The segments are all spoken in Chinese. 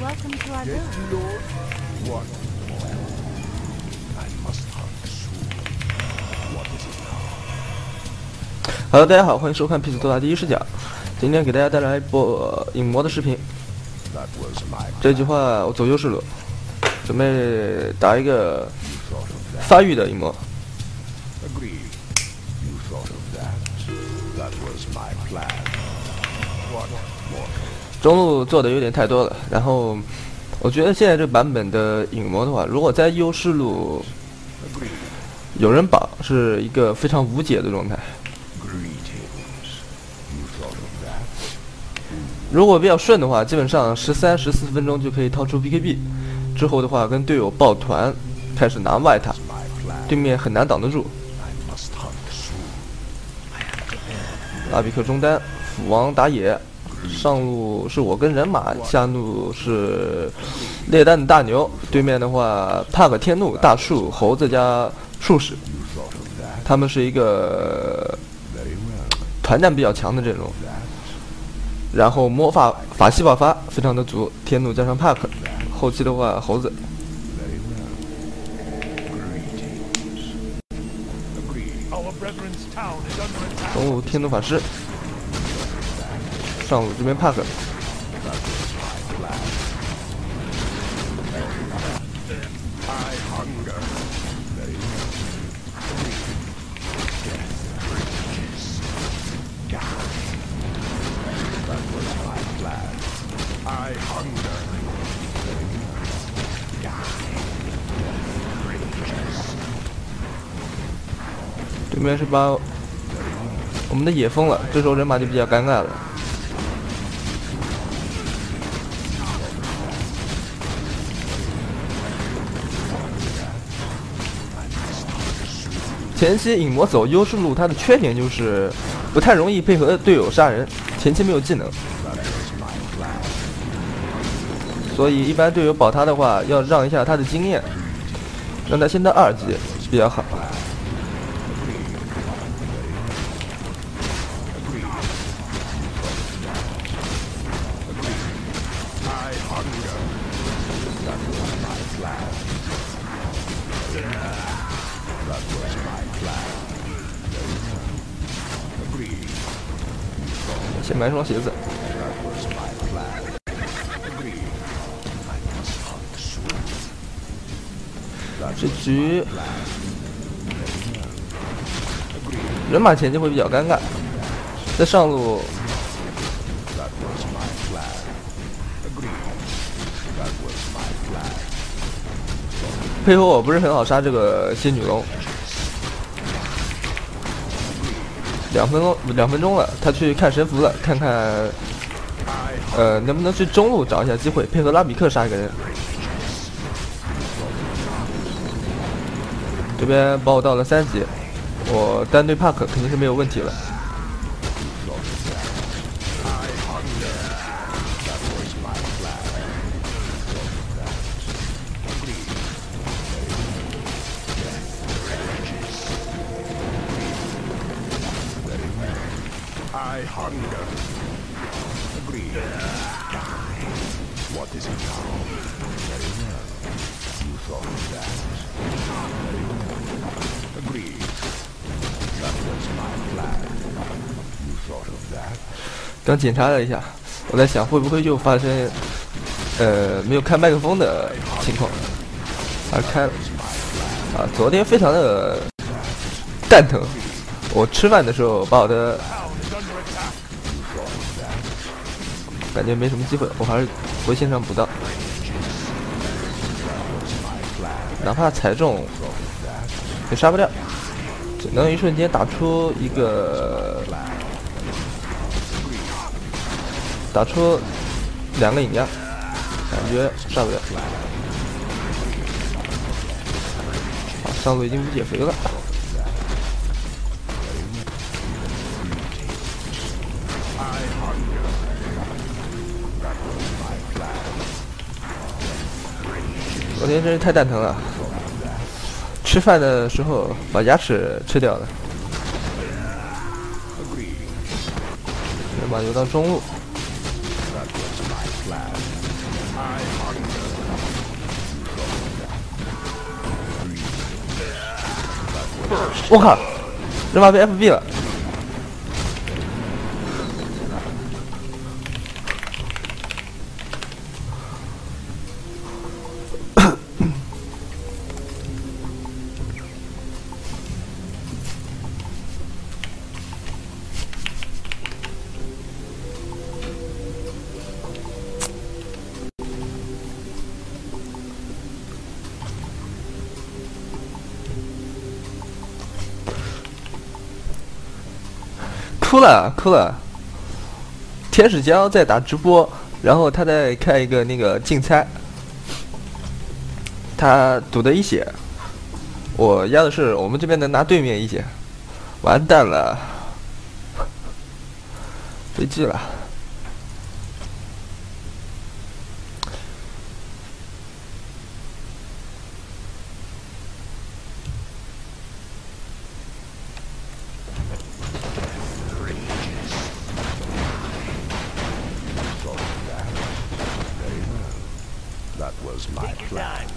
Welcome to our village. Hello， 大家好，欢迎收看《痞子多大第一视角》。今天给大家带来一波影魔的视频。这句话我走优势路，准备打一个发育的影魔。中路做的有点太多了，然后我觉得现在这版本的影魔的话，如果在优势路有人绑，是一个非常无解的状态。如果比较顺的话，基本上13、14分钟就可以掏出 BKB， 之后的话跟队友抱团，开始拿外塔，对面很难挡得住。拉比克中单，斧王打野，上路是我跟人马，下路是猎丹的大牛，对面的话帕克天怒、大树、猴子加术士，他们是一个团战比较强的阵容。然后魔法法系爆发非常的足，天怒加上帕克，后期的话猴子。中路天怒法师，上路这边帕克。对面是把我们的野封了，这时候人马就比较尴尬了。前期影魔走优势路，它的缺点就是不太容易配合队友杀人，前期没有技能，所以一般队友保他的话，要让一下他的经验，让他先到2级比较好。先买双鞋子。这局人马前期会比较尴尬，在上路配合我不是很好杀这个仙女龙。2分钟了，他去看神符了，看看能不能去中路找一下机会，配合拉比克杀一个人。这边把我到了3级，我单对帕克肯定是没有问题了。刚检查了一下，我在想会不会又发生没有开麦克风的情况，还是开了啊？昨天非常的蛋疼，我吃饭的时候把我的感觉没什么机会，我还是回线上补刀，哪怕踩中也杀不掉，只能一瞬间打出一个。打出2个引压，感觉杀不了。好，上路已经无解肥了。昨天真是太蛋疼了，吃饭的时候把牙齿吃掉了。人马游到中路。我靠，人马被 FB 了。哭了哭了，天使胶在打直播，然后他在开一个那个竞猜，他赌的一血，我压的是我们这边能拿对面一血，完蛋了，被拒了。That was my plan.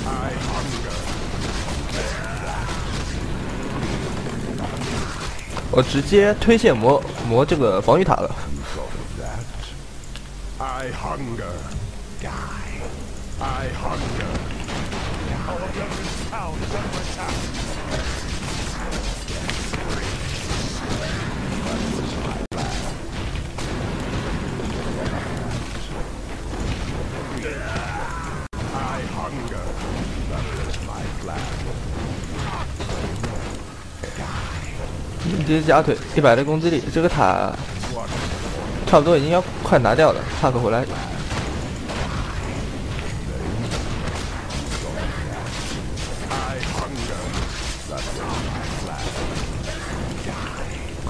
I hunger. 我直接推线磨这个防御塔了。 I hunger. Die. I hunger. Our youngest town is under attack. I hunger. That was my plan. 直接夹腿100的攻击力，这个塔差不多已经要快拿掉了。帕克回来，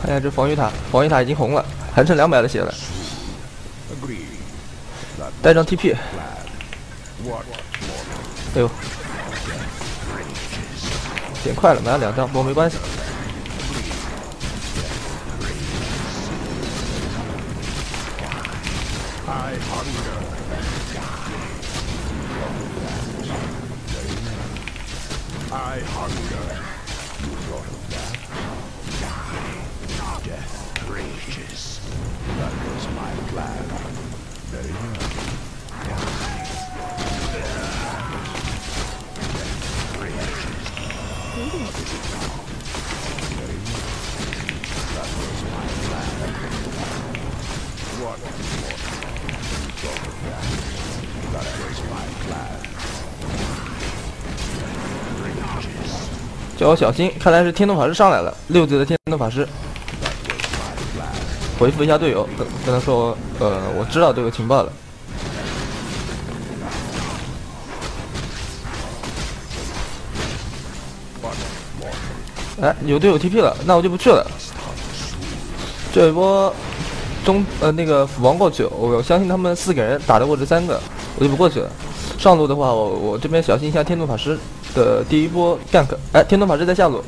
看一下这防御塔，防御塔已经红了，还剩200的血了。带上 TP， 哎呦，点快了，买了2张，不过没关系。I hunger. You thought of that? Die. Death rages. That was my plan. Very well. Die. Death rages. Very well. That was my plan. What more? You thought of that? That was my plan. 叫我小心，看来是天动法师上来了，6级的天动法师。回复一下队友，跟他说，我知道这个情报了。哎，有队友 TP 了，那我就不去了。这一波那个斧王过去，我相信他们4个人打得过这3个，我就不过去了。上路的话，我这边小心一下天动法师的第一波 gank。哎，天动法师在下路。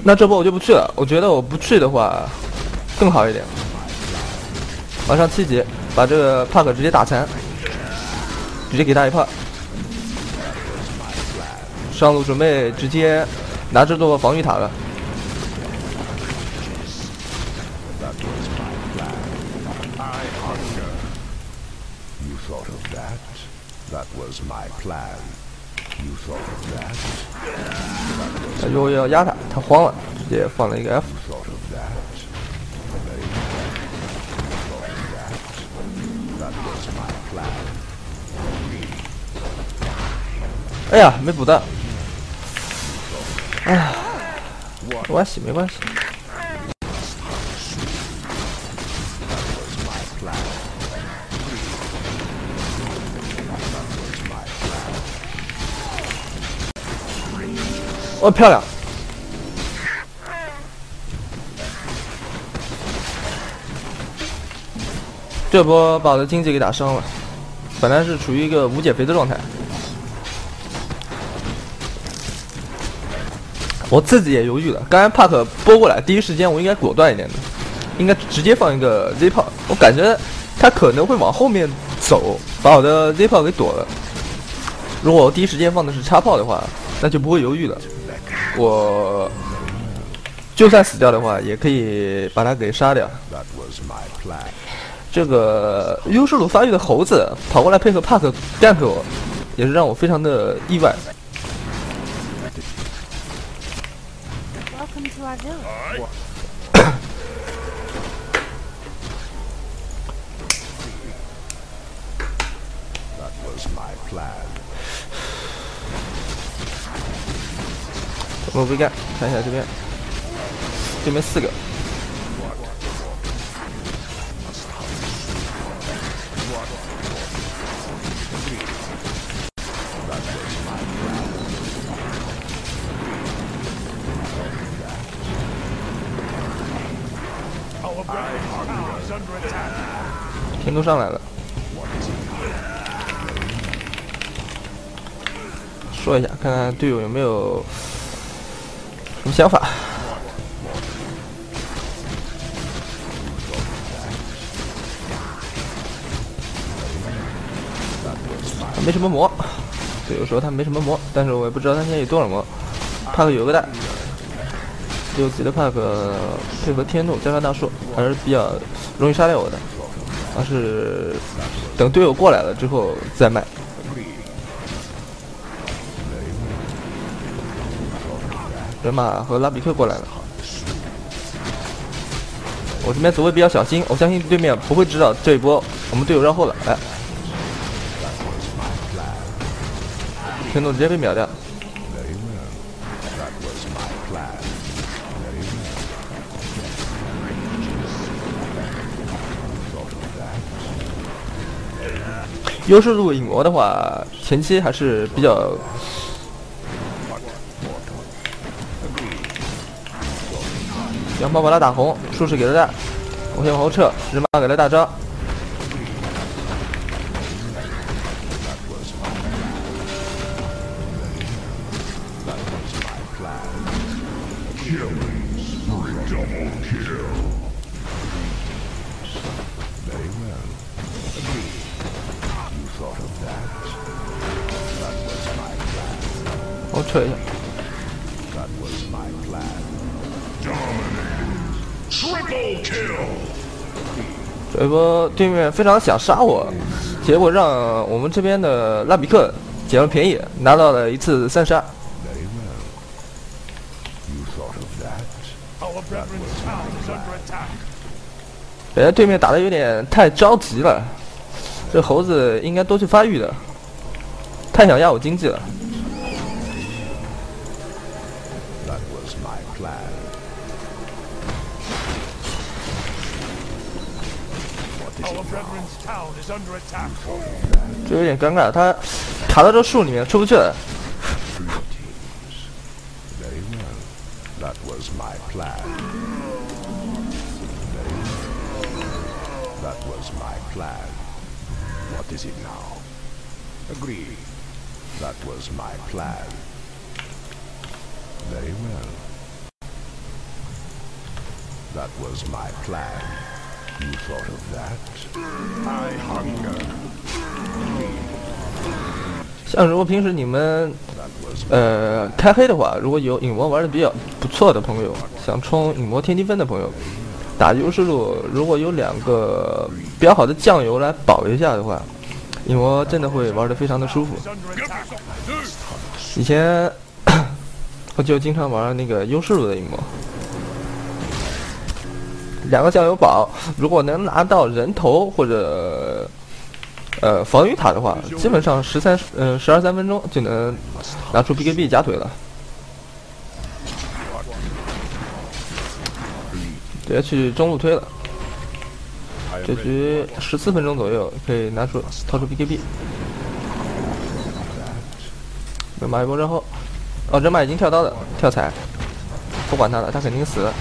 那这波我就不去了，我觉得我不去的话更好一点。往上7级，把这个帕克直接打残，直接给他一炮。上路准备直接拿这座防御塔了。 That was my plan. You thought of that? 他如果要压他，他慌了，直接放了一个 F。 You thought of that? That was my plan. 哎呀，没补到。哎呀，没关系，没关系。 哦，漂亮！这波把我的经济给打伤了。本来是处于一个无减肥的状态。我自己也犹豫了，刚才帕克拨过来，第一时间我应该果断一点的，应该直接放一个 Z 炮，我感觉他可能会往后面走，把我的 Z 炮给躲了。如果我第一时间放的是叉炮的话，那就不会犹豫了。我就算死掉的话，也可以把他给杀掉。这个优势路发育的猴子跑过来配合帕克 gank 我，也是让我非常的意外。Welcome to our village. That was my plan. 我不干，看一下这边，对面4个。天都上来了，说一下，看看队友有没有什么想法。他没什么魔，队友说他没什么魔，但是我也不知道他现在有多少魔。帕克有个蛋，6级的帕克配合天怒加上大树，还是比较容易杀掉我的。而是等队友过来了之后再卖。人马和拉比克过来了，我这边走位比较小心，我相信对面不会知道这一波我们队友绕后了。来，天怒直接被秒掉。优势路影魔的话，前期还是比较羊毛把他打红，术士给了蛋，我先往后撤，人马给了大招。我撤一下。这一波对面非常想杀我，结果让我们这边的拉比克捡了便宜，拿到了一次3杀。感觉对面打的有点太着急了，这猴子应该多去发育的，太想压我经济了。这有点尴尬，他卡到这树里面出不去了。You thought of that? I hunger. 像如果平时你们开黑的话，如果有影魔玩的比较不错的朋友，想冲影魔天梯分的朋友，打优势路如果有2个比较好的酱油来保一下的话，影魔真的会玩的非常的舒服。以前我就经常玩那个优势路的影魔。2个酱油宝，如果能拿到人头或者防御塔的话，基本上12、3分钟就能拿出 BKB 加腿了。直接去中路推了，这局14分钟左右可以掏出 BKB。人马一波之后，哦，人马已经跳刀了，跳踩，不管他了，他肯定死了。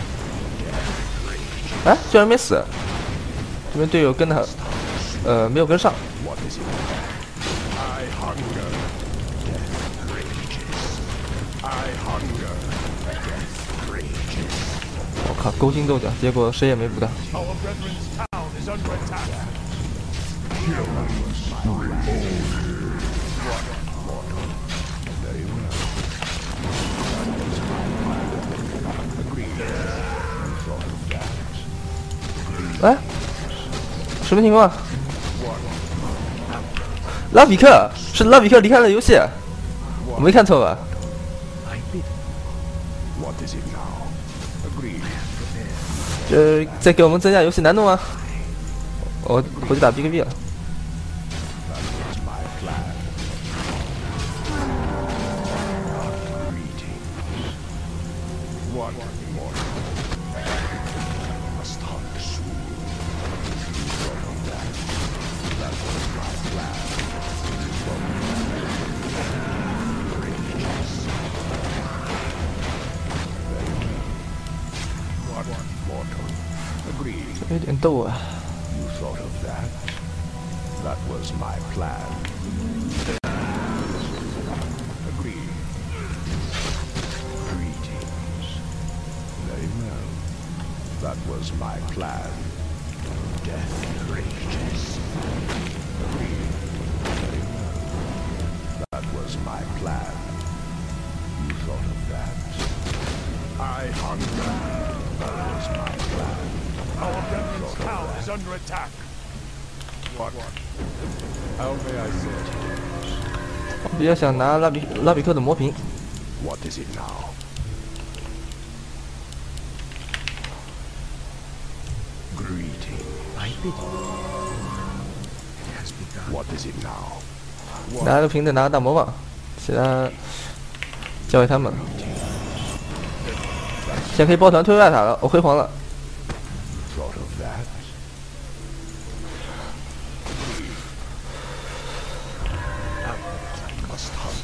哎，居然没死！这边队友跟他，没有跟上。I hunger. Death rages. I hunger. Death rages. 我靠，勾心斗角，结果谁也没补到。 Our brethren's town is under attack. Very well. Agreed. You thought of that. 哎，什么情况？拉比克是拉比克离开了游戏，我没看错吧？ What is it now? Agreed. 这在给我们增加游戏难度吗？我回去打 BKB 了。 That's my plan. Greetings. What more? Must hunt soon. You thought of that. That was my plan. You thought of that. Rages. Very well. What mortal? Agreed. 有点逗啊。 You thought of that? That was my plan. Agreed. Greetings. Very well. That was my plan. Death rages. Agreed. Very well. That was my plan. You thought of that? I hunger. That was my plan. Our brethren's town is under attack. What? How may I serve you? 我比较想拿拉比克的魔瓶。 What is it now? Greeting. I bid you. It has begun. What is it now? 拿个瓶子，拿个大魔棒，其他交给他们了。现在可以抱团推外塔了，我辉煌了。 Thought of that?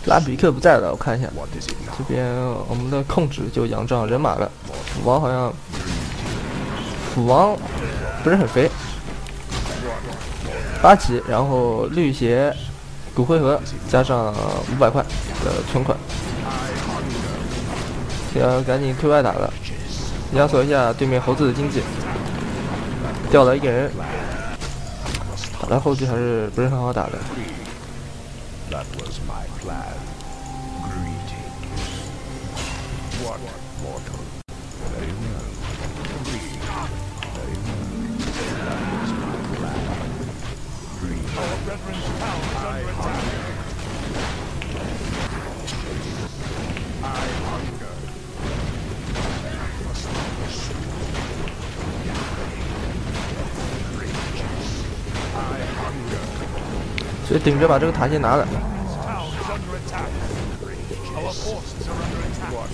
拉比克不在了，我看一下， What is it 这 now? 边我们的控制就仰仗人马了。斧王好像，斧王不是很肥，8级，然后绿鞋、骨灰盒加上500块的存款，要赶紧推外塔了，压缩一下对面猴子的经济。掉了一个人，打到后期还是不是很好打的。 That was my plan. Greetings. What mortal? Very well. Agreed. Very well. That was my plan. Greetings. Our brethren's town is under attack. I hunger. Must not soon. I hunger. 所以顶着把这个塔先拿了。 Town is under attack. Our forces are under attack. What?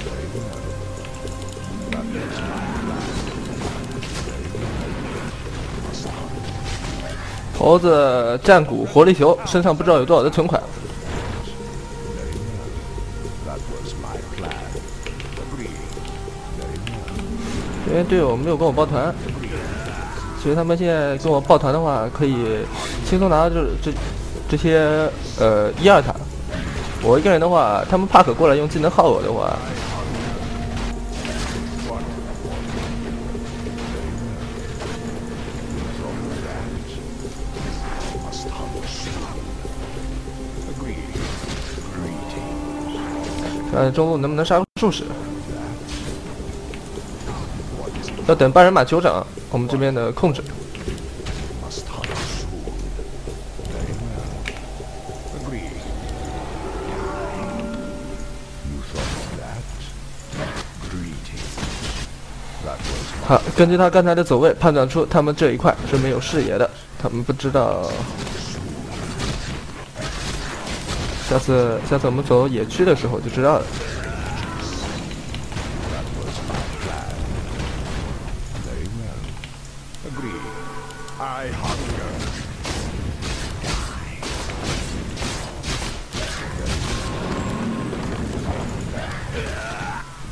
Very well. That is my plan. Must hunt. 猴子、战鼓、活力球，身上不知道有多少的存款。 Very well. That was my plan. Agreed. Very well. 因为队友没有跟我抱团，其实他们现在跟我抱团的话，可以轻松拿到这些1、2塔。我一个人的话，他们帕克过来用技能耗我的话， Must hunt soon. Agreed. Greetings. 看中路能不能杀个术士。 What is it? 要等半人马酋长，我们这边的控制。 Must hunt soon. Very well. Agreed. You thought of that? Greetings. That was 好，根据他刚才的走位，判断出他们这一块是没有视野的，他们不知道。下次我们走野区的时候就知道了。 very well. Agreed. I hunger.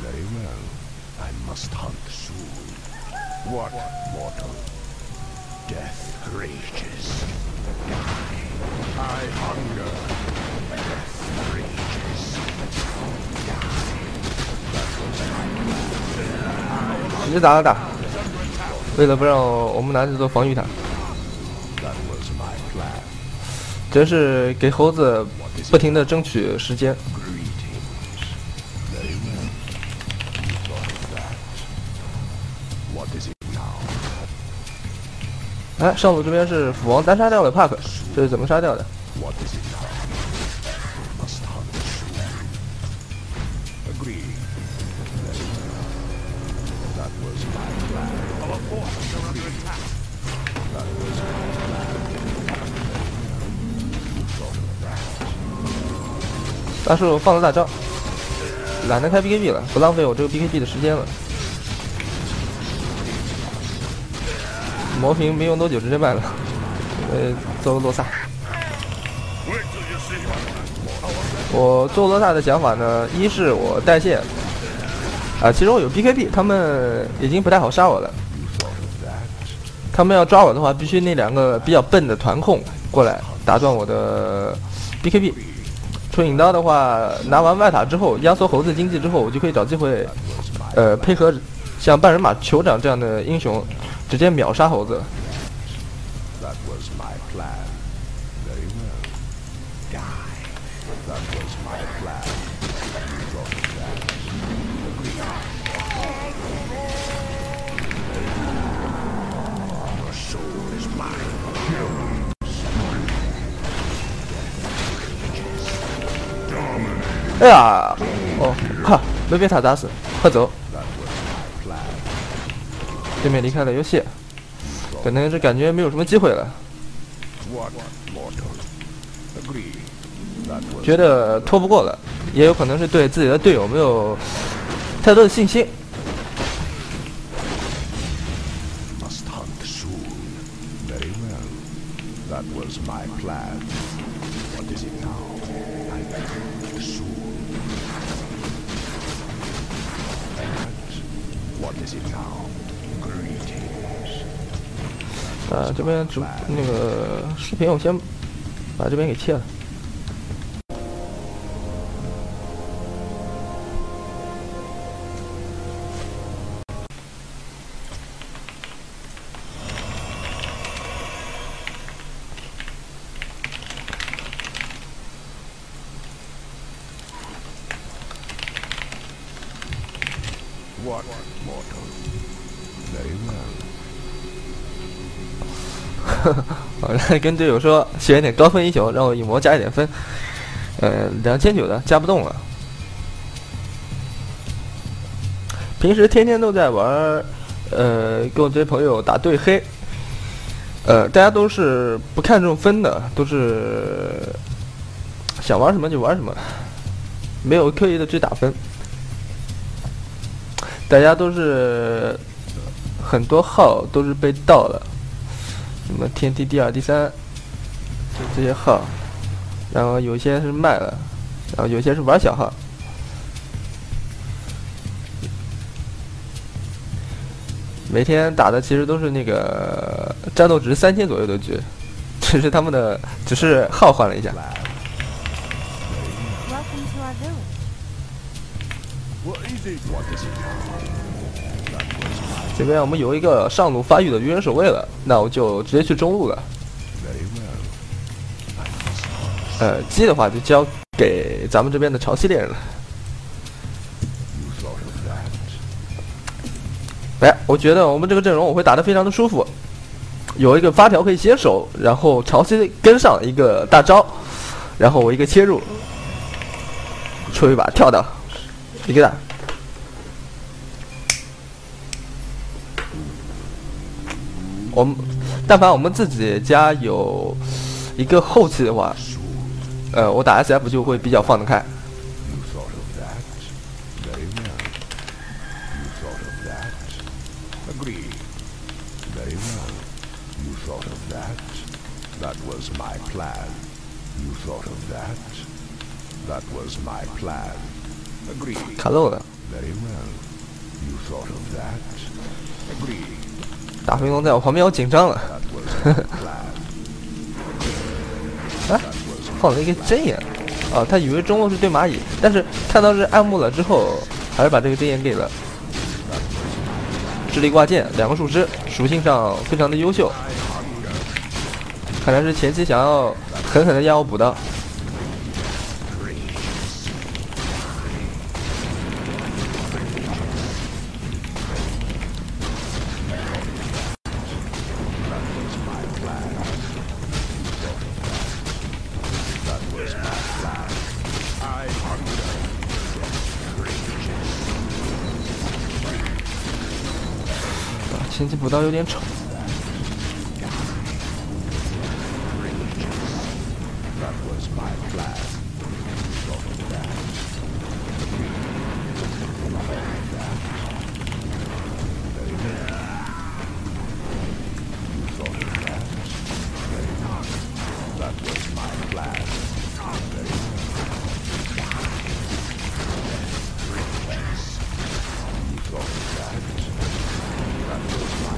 Very well. I must hunt soon. What mortal? Death rages. 一直打。为了不让我们男子做防御塔，真是给猴子不停的争取时间。哎，上路这边是斧王单杀掉了帕克，这是怎么杀掉的？大树放了大招，懒得开 BKB 了，不浪费我这个 BKB 的时间了。魔瓶没用多久直接卖了，做个洛萨。我做洛萨的想法呢，一是我带线，其实我有 BKB， 他们已经不太好杀我了。他们要抓我的话，必须那2个比较笨的团控过来打断我的 BKB。出影刀的话，拿完外塔之后，压缩猴子经济之后，我就可以找机会，配合像半人马酋长这样的英雄，直接秒杀猴子。哎呀，哦，哈，没被他打死，快走！对面离开了游戏，可能是感觉没有什么机会了，觉得拖不过了，也有可能是对自己的队友没有太多的信心。这边那个视频我先把这边给切了。好，跟队友说选一点高分英雄，让我影魔加一点分。2900的加不动了。平时天天都在玩，跟我这些朋友打对黑。大家都是不看重分的，都是想玩什么就玩什么，没有刻意的去打分。大家都是很多号都是被盗了。什么天梯第2、第3，就这些号，然后有些是卖了，然后有些是玩小号。每天打的其实都是那个战斗值3000左右的局，只是他们的只是号换了一下。这边我们有一个上路发育的鱼人守卫了，那我就直接去中路了。鸡的话就交给咱们这边的潮汐猎人了。哎，我觉得我们这个阵容我会打得非常的舒服，有一个发条可以先守，然后潮汐跟上一个大招，然后我一个切入，出一把跳到，一个大。我们但凡我们自己家有一个后期的话，我打 SF 就会比较放得开。卡漏了。大飞龙在我旁边，我紧张了。啊，放了一个针眼。哦，他以为中路是对蚂蚁，但是看到是暗木了之后，还是把这个针眼给了。智力挂件2个树枝，属性上非常的优秀。看来是前期想要狠狠的压我补刀。前期补刀有点丑。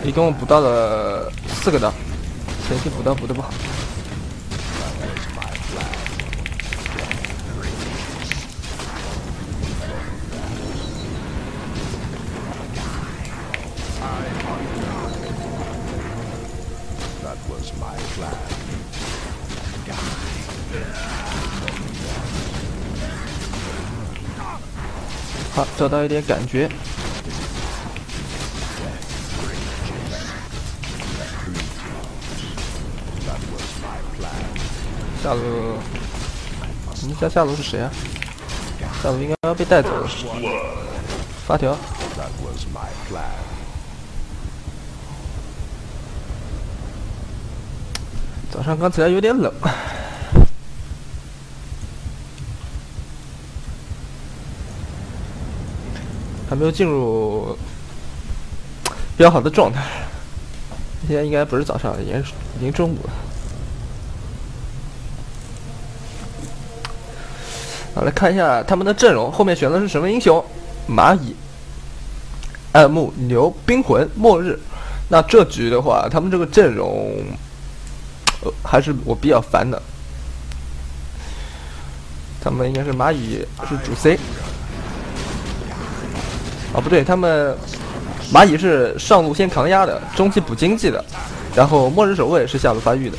一共补到了4个刀，前期补刀补的不好。好，找到一点感觉。下路，下路是谁啊？下路应该要被带走了。发条。早上刚起来有点冷，还没有进入比较好的状态。现在应该不是早上，已经中午了。好，来看一下他们的阵容，后面选的是什么英雄？蚂蚁、暗木、牛、冰魂、末日。那这局的话，他们这个阵容，还是我比较烦的。他们应该是蚂蚁是主 C， 哦不对，他们蚂蚁是上路先扛压的，中期补经济的，然后末日守卫是下路发育的。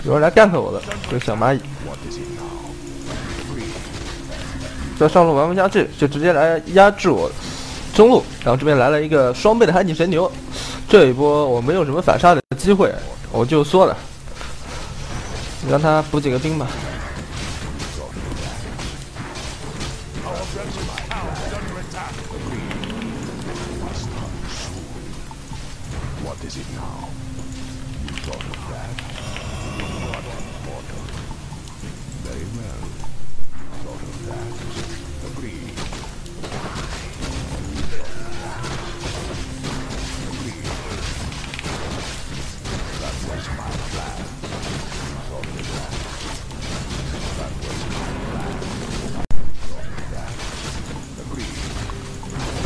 有人来干掉我了，这个小蚂蚁。这上路玩不下去，就直接来压制我中路，然后这边来了一个双倍的寒极神牛，这一波我没有什么反杀的机会，我就缩了，让他补几个兵吧。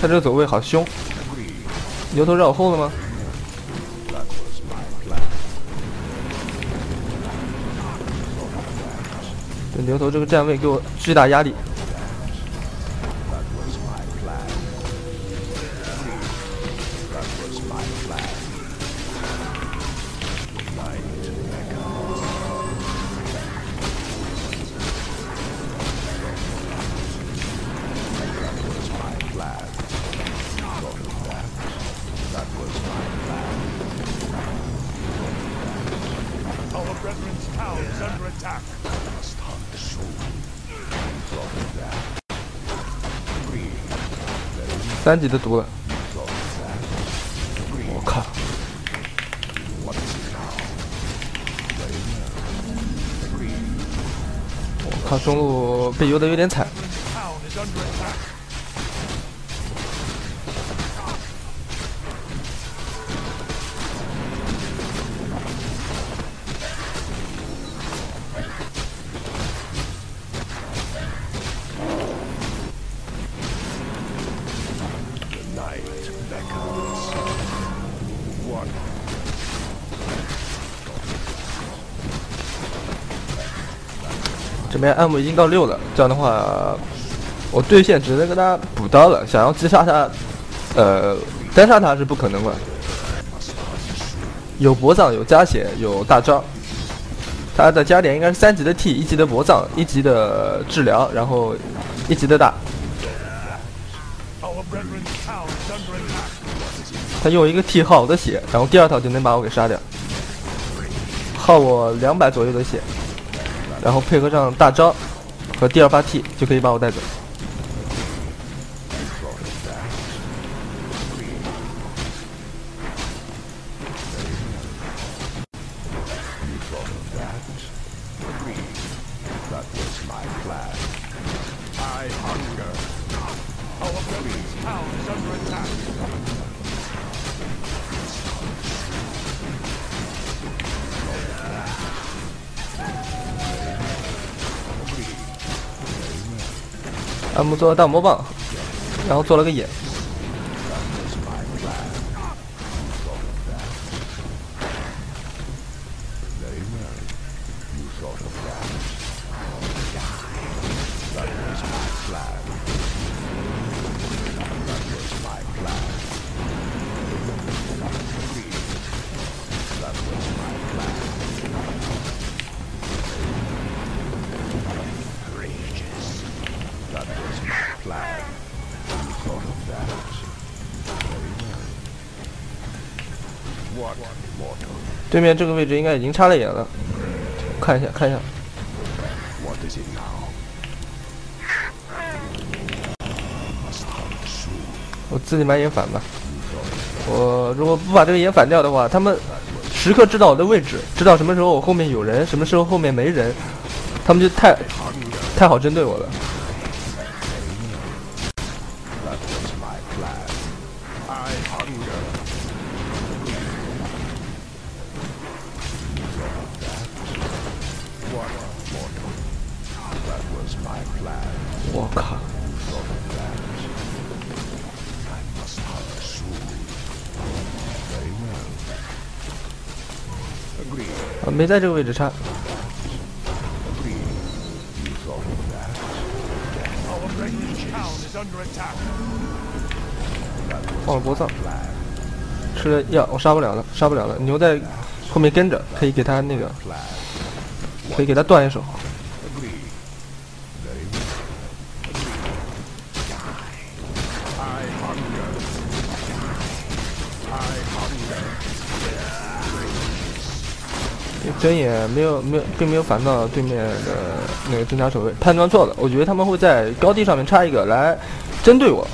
他这个走位好凶，牛头绕后了吗？这牛头这个站位给我巨大压力。3级的毒了，我靠！我靠，中路被游得有点惨。beckons. What? 这边暗幕已经到6了，这样的话，我对线只能跟他补刀了。想要击杀他，单杀他是不可能的。有脖葬，有加血，有大招。他的加点应该是3级的 T， 1级的脖葬，1级的治疗，然后1级的大。他用一个 T 耗我的血，然后第2套就能把我给杀掉，耗我200左右的血。 然后配合上大招和第2发 T 就可以把我带走。暗幕做了大魔棒，然后做了个眼。对面这个位置应该已经插了眼了，看一下，看一下。我自己买眼反吧。我如果不把这个眼反掉的话，他们时刻知道我的位置，知道什么时候我后面有人，什么时候后面没人，他们就太好针对我了。 我靠！没在这个位置插。忘了脖葬，吃了药，我杀不了了，杀不了了。牛在后面跟着，可以给他那个，可以给他断一手。 针眼并没有反到对面的那个侦察守卫，判断错了。我觉得他们会在高地上面插一个来针对我。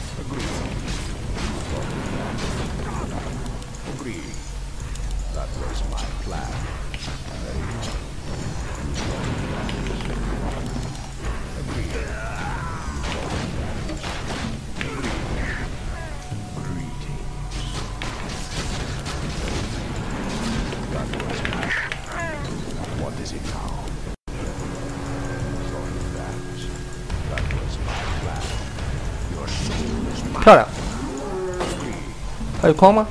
漂亮，还有框吗？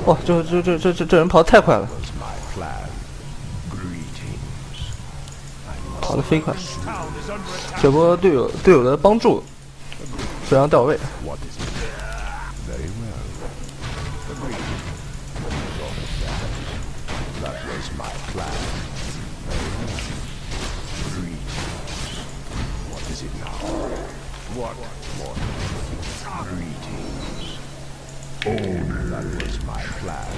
哇，这人跑得太快了，跑得飞快。这波队友的帮助非常到位。That was my plan.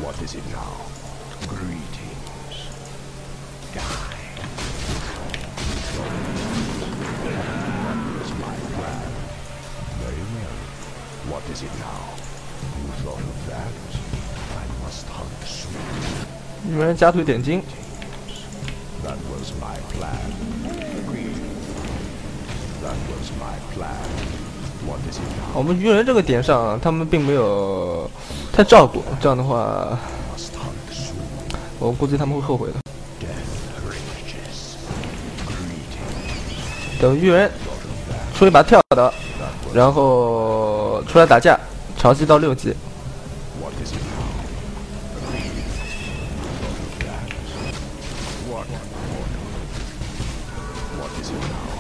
What is it now? Greetings. Die. That was my plan. Very well. What is it now? You thought of that? I must hunt soon. 有人夹腿点睛。 That was my plan. That was my plan. What is it now? 我们鱼人这个点上，他们并没有太照顾，这样的话，我估计他们会后悔的。Death rages. Greetings. 等鱼人出一把跳的，然后出来打架，潮汐到6级。 What is it now? What is it now?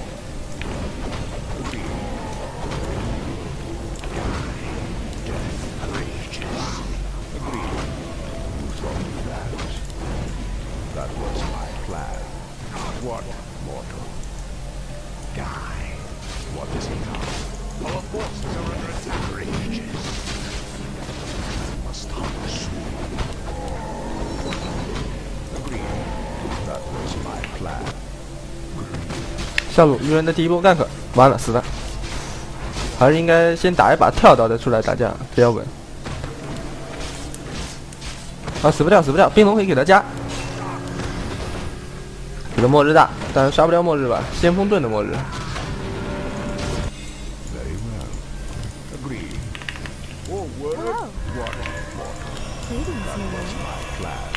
That was my plan. What, mortal? Guy. What is it now? Our forces are under attack. Rages. I must hunt soon. Agreed. That was my plan. 下路鱼人的第一波 gank 完了，死了。还是应该先打一把跳刀再出来打架，比较稳。啊，死不掉，死不掉，冰龙可以给他加。这个末日大，但是杀不掉末日吧？先锋盾的末日。 Very well. Agreed. Forward. Hello. What? Greetings, human. My plan.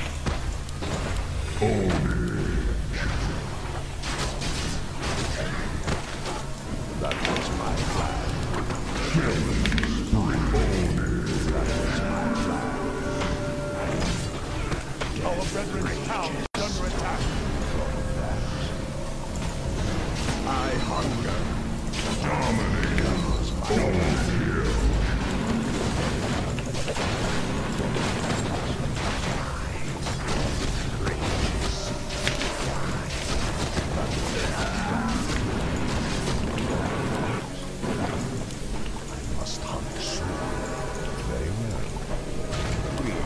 That was my plan. Our brethren's town is under attack. I hunger. Must hunt soon. Very well. Agreed.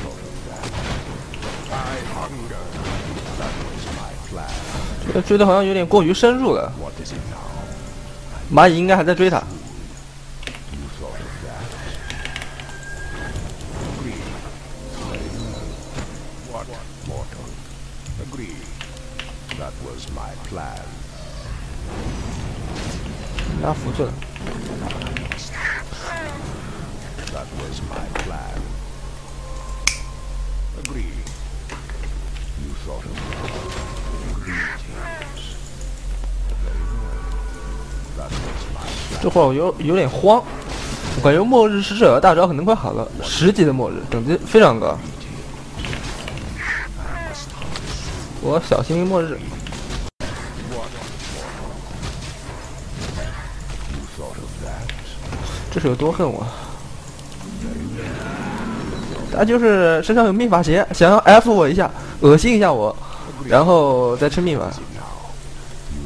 Thought of that. I hunger. That was my plan. 这个追的好像有点过于深入了， What is it now? 蚂蚁应该还在追他。 You thought of that. Agreed. Very well. What, mortal? Agreed. That was my plan. 拿符去了。 That was my plan. Agreed. You thought of that. Greetings. Very well. That was my plan. 这会儿我有点慌，我感觉末日使者大招可能快好了，10级的末日等级非常高。我小心末日， You thought of that. 这是有多恨我？他就是身上有秘法鞋，想要 F 我一下，恶心一下我，然后再吃秘法。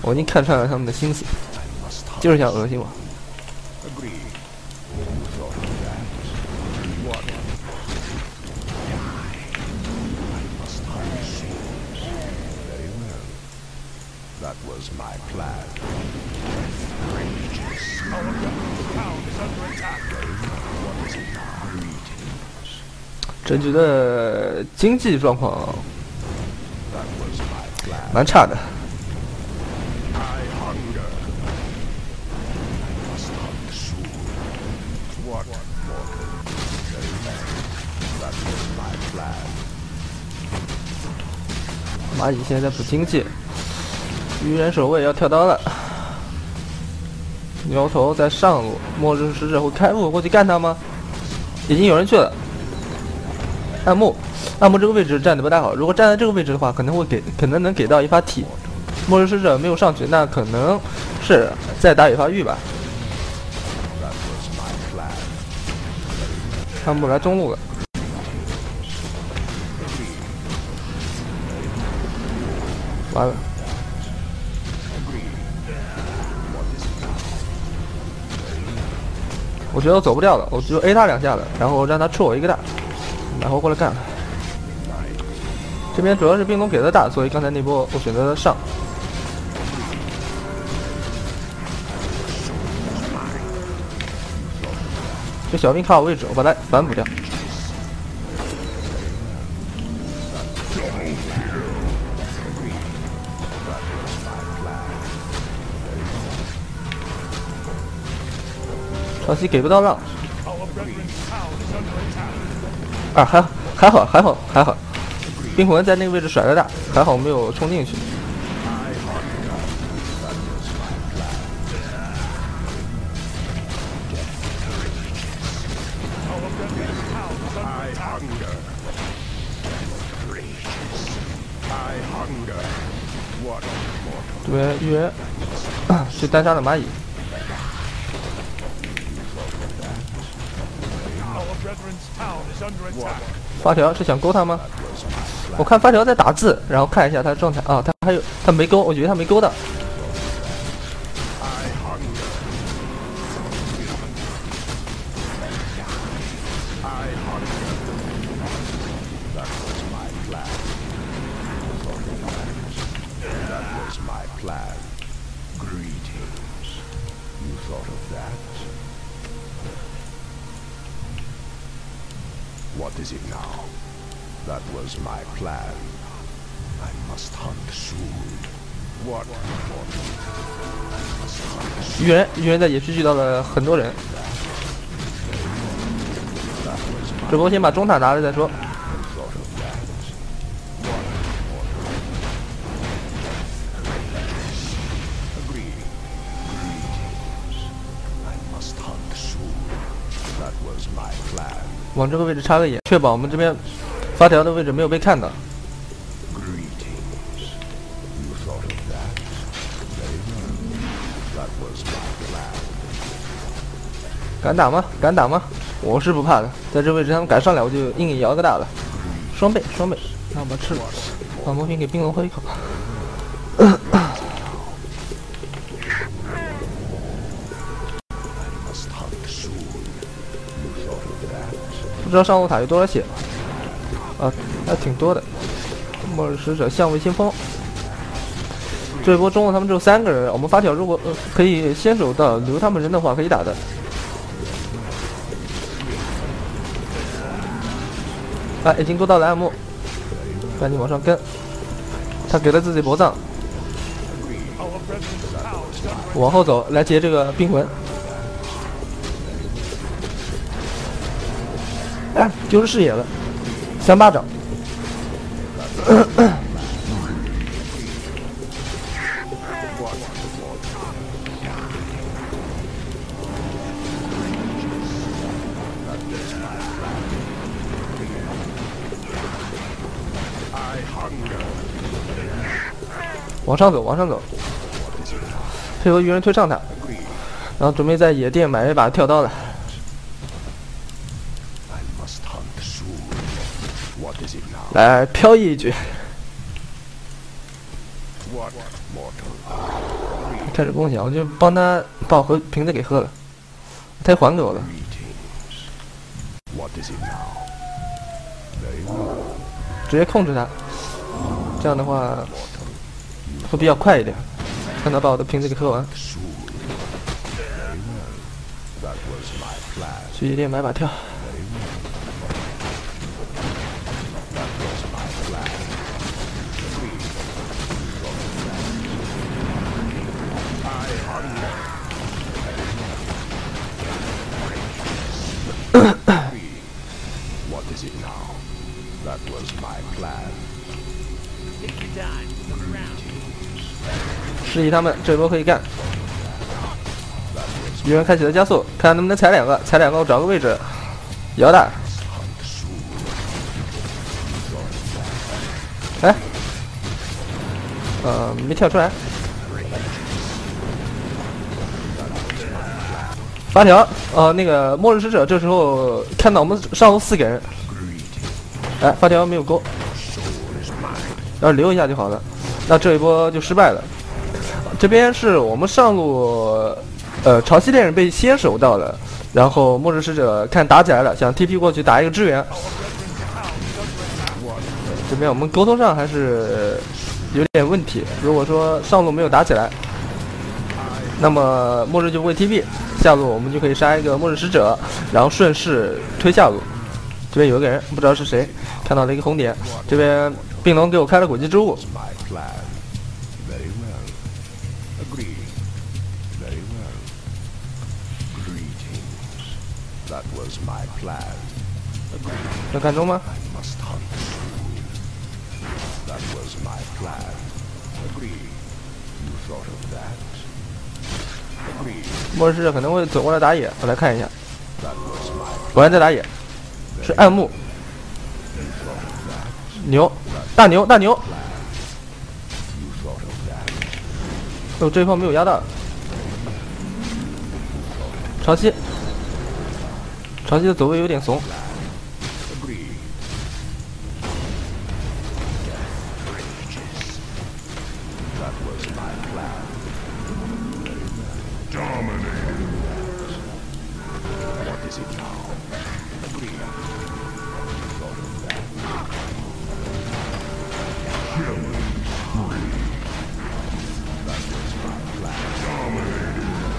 我已经看穿了他们的心思， I must hunt. 就是想恶心我。 Agreed. You thought of that. What? I must hunt soon. Very well. That was my plan. Our town is under attack. What is it now? Greetings. 这局的经济状况 That was my plan. 蛮差的， I hunger. I must hunt soon. What, mortal? Very well. That was my plan. 蚂蚁现在补经济，鱼人守卫要跳刀了。牛头在上路，末日使者会开路过去干他吗？已经有人去了。暗木这个位置站的不太好，如果站在这个位置的话，可能能给到一发 T。末日使者没有上去，那可能是再打一发玉吧。 That was my plan. 暗木来中路了，完了。 我觉得我走不掉了，我就 A 他2下了，然后让他吃我一个大，然后过来干。这边主要是冰龙给的大，所以刚才那波我选择了上。这小兵卡我位置，我把他反补掉。潮汐给不到浪，啊，还好，冰魂在那个位置甩了大，还好没有冲进去。I hunger. Gracious. I hunger. What mortal 这边预言去单杀了蚂蚁。 Our brethren's town is under attack. 发条是想勾他吗？我看发条在打字，然后看一下他的状态啊，他没勾，我以为他没勾的。 I hunger. I hunger. That was my plan. That was my plan. Greetings. You thought of that? What is it now? That was my plan. I must hunt soon. What? I must hunt soon. 鱼人在野区遇到了很多人， That was my 这波先把中塔拿了再说。 thought of that. Agreed. Greetings. I must hunt soon. That was my plan. 往这个位置插个眼，确保我们这边发条的位置没有被看到。 Greetings. You thought of that? Very well. That was my plan. 敢打吗？敢打吗？我是不怕的，在这位置他们敢上来，我就硬摇个大了，双倍双倍，然后把魔瓶给冰龙喝一口。 Must hunt soon. You thought of that? 不知道上路塔有多少血啊？还挺多的。末日使者相位先锋，这一波中路他们只有3个人，我们发条如果可以先手到留他们人的话，可以打的。啊，已经捉到了暗木，赶紧往上跟。他给了自己魔杖， Our brethren's town is under 往后走来截这个冰魂。哎，丢失视野了，3巴掌。I hunger. 往上走，往上走，配合鱼人推上塔，然后准备在野店买一把跳刀了。 I must hunt soon. What is it now? 来飘逸一局， What mortal? 开始共享，我就帮他把我和瓶子给喝了，他也还给我了。 Greetings. What is it now? Very well. 直接控制他，这样的话会比较快一点，让他把我的瓶子给喝完。 Soon. Very well. That was my plan. 去夜店买把跳， That was my plan. I hunger. What is it now? That was my plan. 示意他们这波可以干。鱼人开启了加速，看能不能踩2个，踩2个我找个位置摇打。哎，没跳出来。发条，那个末日使者这时候看到我们上路4个人，哎，发条没有勾，要是留一下就好了。那这一波就失败了。这边是我们上路，潮汐猎人被先手到了，然后末日使者看打起来了，想 TP 过去打一个支援。这边我们沟通上还是有点问题。如果说上路没有打起来，那么末日就不会 TP， 下路我们就可以杀一个末日使者，然后顺势推下路。这边有一个人不知道是谁，看到了一个红点。这边病龙给我开了轨迹之物， My plan. Very well. Agreed. Very well. Greetings. That was my plan. Agreed. 能看中吗？ I must hunt soon. That was my plan. Agreed. You thought of that? Agreed. 末日使者可能会走过来打野，我来看一下。 That was my 果然在打野，是暗木。牛，大牛，大牛！哦，这一炮没有压到。潮汐，潮汐的走位有点怂。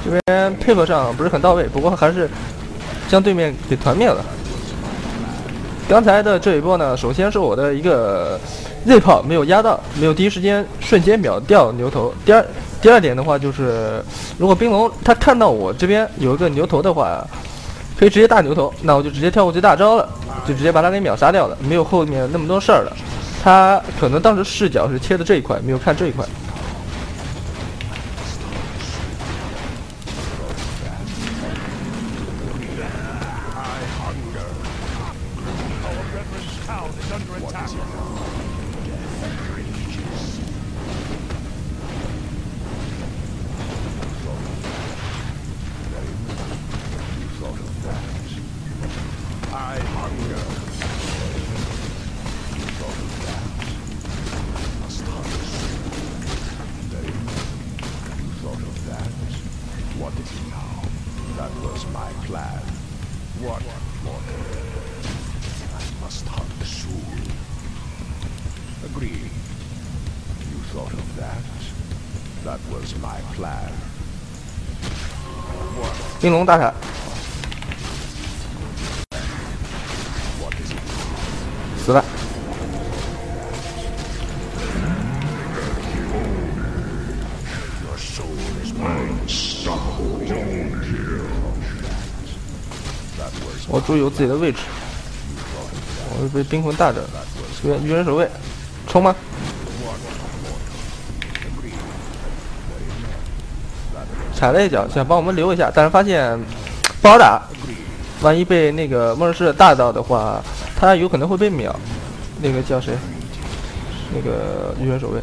这边配合上不是很到位，不过还是将对面给团灭了。刚才的这一波呢，首先是我的一个 Z 炮没有压到，没有第一时间瞬间秒掉牛头。第二点的话就是，如果冰龙他看到我这边有一个牛头的话，可以直接大牛头，那我就直接跳过去大招了，就直接把他给秒杀掉了，没有后面那么多事儿了。他可能当时视角是切的这一块，没有看这一块。冰龙大塔，死了。我注意有自己的位置，我是被冰魂大着，这边鱼人守卫，冲吗？踩了一脚，想帮我们留一下，但是发现不好打。万一被那个梦士大到的话，他有可能会被秒。那个叫谁？那个鱼人守卫。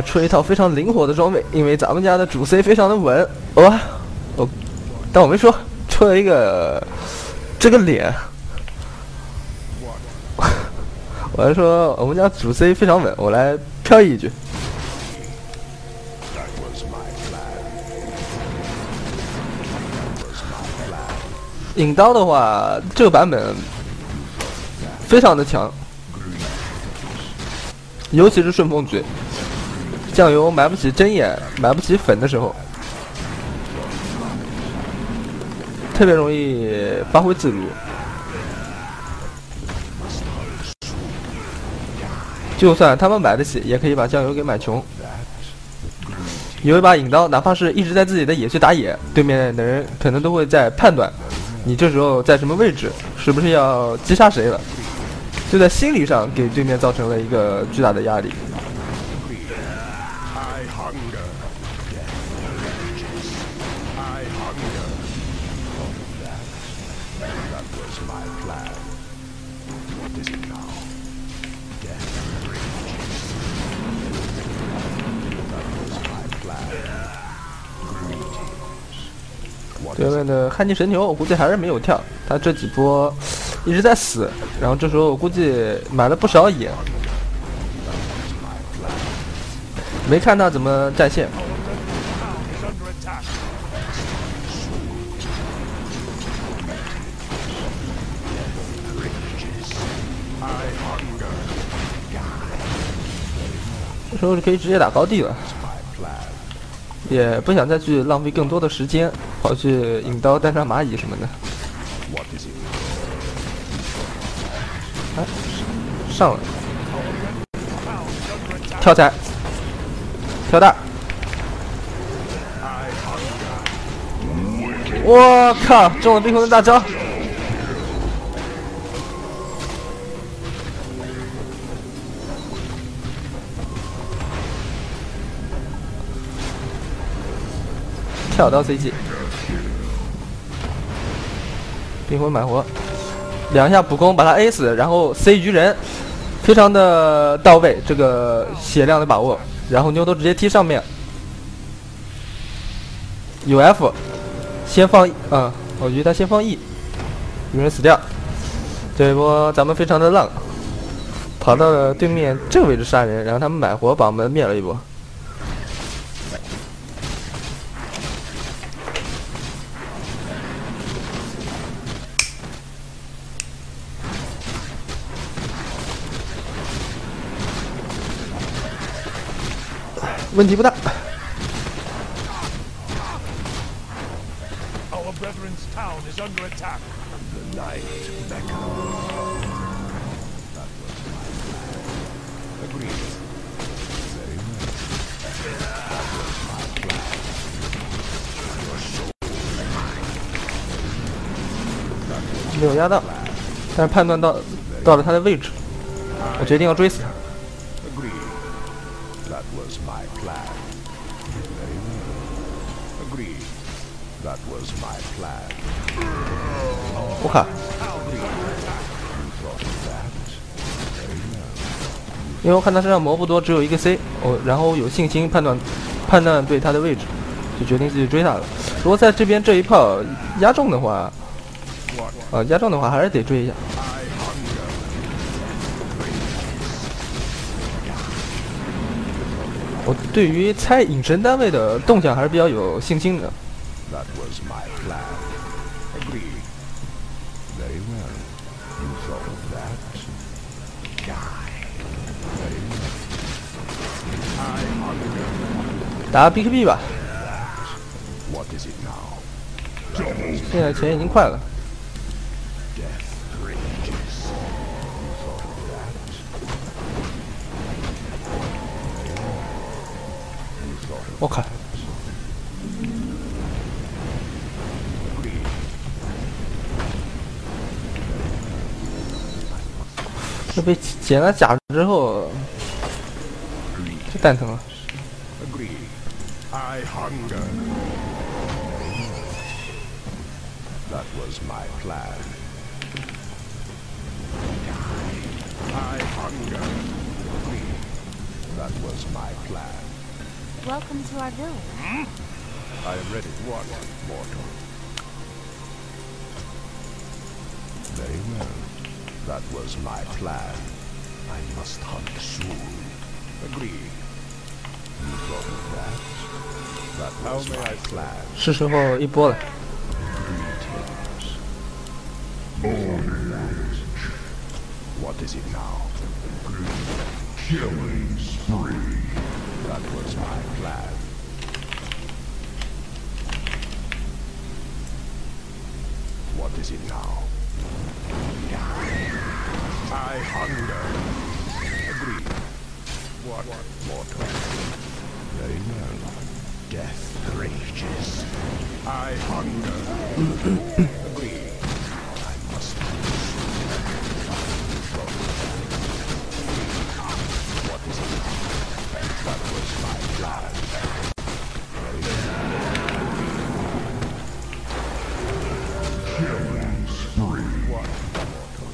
出了一套非常灵活的装备，因为咱们家的主 C 非常的稳。哇，但我没说，出了一个这个脸。我还说我们家主 C 非常稳，我来飘一句。引刀的话，这个版本非常的强，尤其是顺风嘴，酱油买不起针眼，买不起粉的时候，特别容易发挥自如。就算他们买得起，也可以把酱油给买穷。有一把引刀，哪怕是一直在自己的野区打野，对面的人可能都会在判断你这时候在什么位置，是不是要击杀谁了，就在心理上给对面造成了一个巨大的压力。对面的汉尼神牛，我估计还是没有跳，他这几波一直在死，然后这时候我估计买了不少野，没看他怎么占线。这时候是可以直接打高地了。也不想再去浪费更多的时间，跑去引刀单杀蚂蚁什么的。哎，上了，跳踩，跳大，我靠，中了冰魂的大招。跳刀 CG，灵魂买活，两下普攻把他 A 死，然后 C 鱼人，非常的到位，这个血量的把握，然后牛头直接踢上面，有 F， 先放我觉得他先放 E， 有人死掉，这一波咱们非常的浪，跑到了对面这个位置杀人，然后他们买活把我们灭了一波。问题不大。Our brethren's town is under attack. The night beckons. That was my plan. Agreed. Very well. That was my plan. Your soul. 没有压到，但是判断到了他的位置，我决定要追死他。Agreed. That was my plan. Very well. Agreed. That was my plan. 我靠！ You thought of that? Very well. 因为我看他身上魔不多，只有一个 C， 然后有信心判断对他的位置，就决定自己追他了。如果在这边这一炮压中的话，压中的话还是得追一下。我对于猜隐身单位的动向还是比较有信心的。That was my plan. Agreed. Very well. You thought of that? Die. Very well. I hunger. 打 BKB 吧， What is it now? 现在钱已经快了。 Death rages. You thought of that? You thought of 我靠！ agreed. 这被捡了甲之后，就蛋疼了。 Agreed. I hunger. That was my plan. I hunger. Agreed. That was my plan. Welcome to our village. I am ready. What, mortal? Very well. That was my plan. I must hunt soon. Agreed. You thought of that? That was my plan. 是时候一波了。 What is it now? Killing spree. That was my plan. What is it now? I hunger. Agreed. What, mortal? Very well. Death rages. I hunger. Agreed. I must. What is it now? That was my plan. Very well. Killing spree. What, mortal?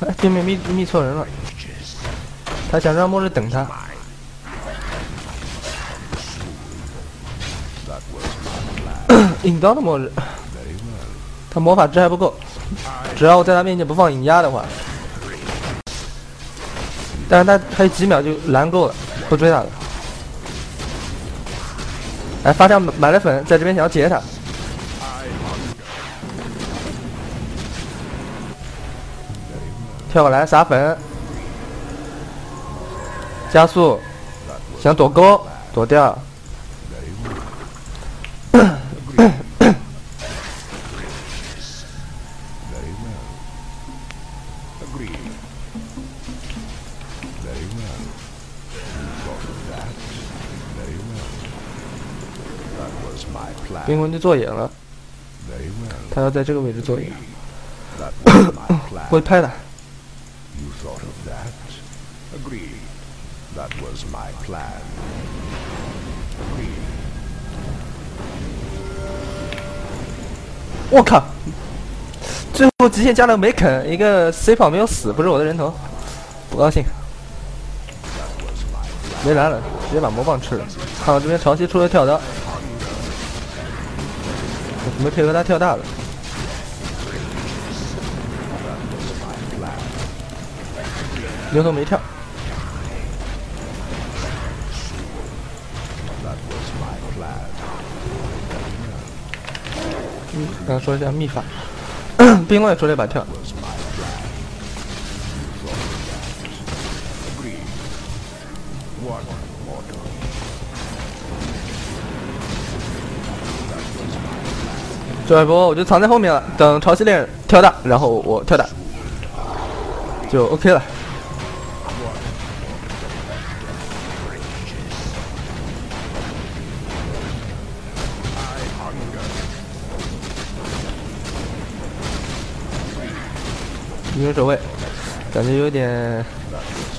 哎，对面密错人了， Rages. 他想让末日等他。 Mine. That was my plan. 引刀的末日， Very well. 他魔法值还不够，只要我在他面前不放引压的话，但是他还有几秒就拦够了，不追他了。哎，发现买了粉，在这边想要截他， I hunger. 跳过来撒粉，加速，想躲钩，躲掉。 Very well. Agreed. Very well. You thought of that? Very well. That was my plan. 冰魂就做野了， Very well. 他要在这个位置做野， That was my plan. 我拍他。 You thought of that? Agreed. That was my plan. Agreed. 我靠，最后极限加了没啃，一个 C 跑没有死，不是我的人头，不高兴。没来了，直接把魔棒吃了。看我这边潮汐出了跳刀，我准备配合他跳大了。牛头没跳。刚说一下秘法，冰乱出来一把跳。这一波我就藏在后面了，等潮汐链跳大，然后我跳大，就 OK 了。一个走位，感觉有点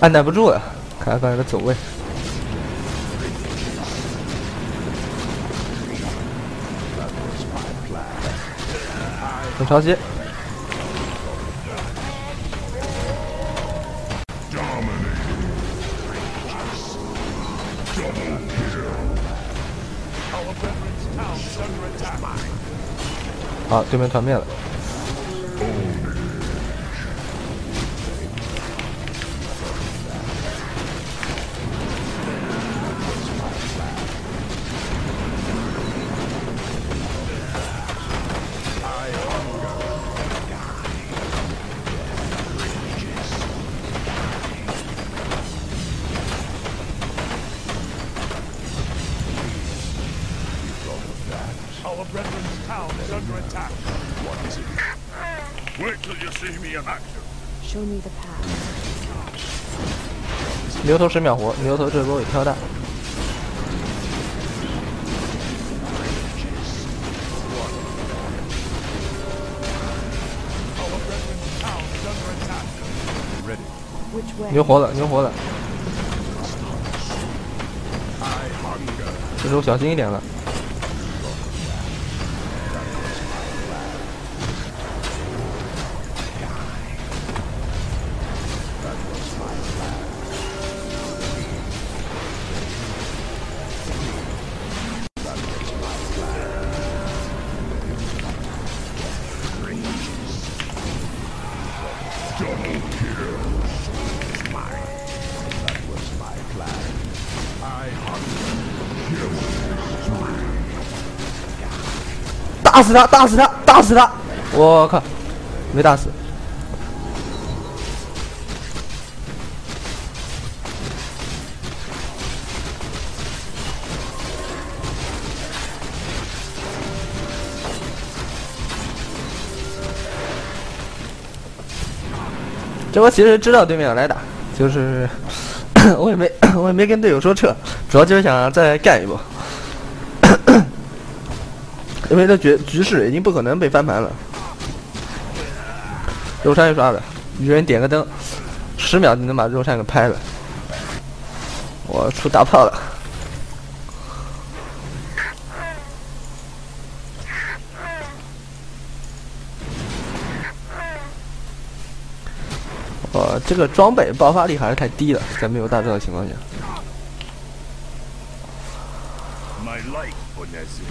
按耐不住了，看刚才的走位。等潮汐，好，对面团灭了。Our brethren's town is under attack. What is it? Wait till you see me in action. Show me the path. 牛头10秒活，牛头这波也跳大。牛活了，牛活了。这时候小心一点了。打死他！打死他！打死他！我靠，没打死。这我其实知道对面要来打，就是我也没跟队友说撤，主要就是想再干一波。因为这局势已经不可能被翻盘了。肉山又刷了，一人点个灯，10秒就能把肉山给拍了。我出大炮了。这个装备爆发力还是太低了，在没有大招的情况下。My light, Onesi.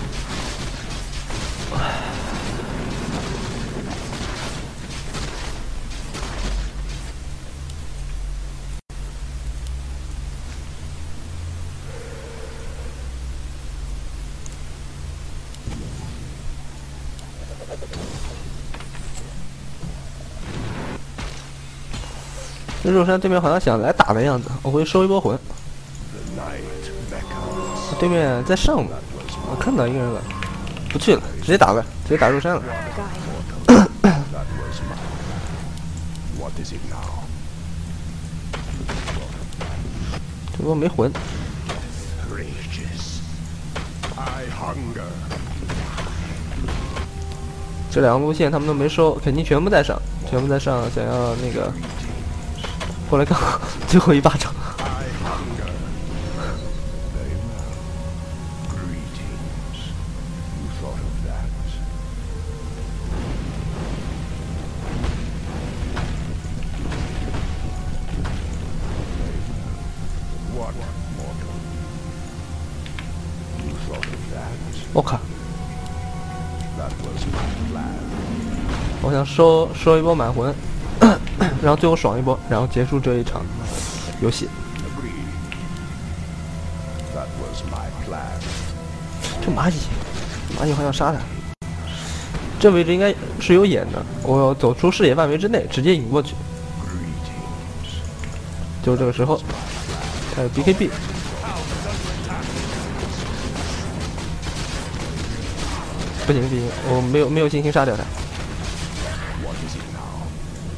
这肉山对面好像想来打的样子，我回去收一波魂。对面在上面，我看到一个人了，不去了，直接打了，直接打肉山了。这波没魂。这两个路线他们都没收，肯定全部在上，全部在上，想要那个。后来刚好最后一巴掌。What mortal? You thought of that? 我靠， That was my plan. 我想收一波满魂，然后最后爽一波，然后结束这一场游戏。 Agreed. That was my plan. 这蚂蚁好想杀他。这位置应该是有眼的，我要走出视野范围之内，直接引过去。 Greetings. 就这个时候，还有 BKB。不行，我没有信心杀掉他。 What is it now?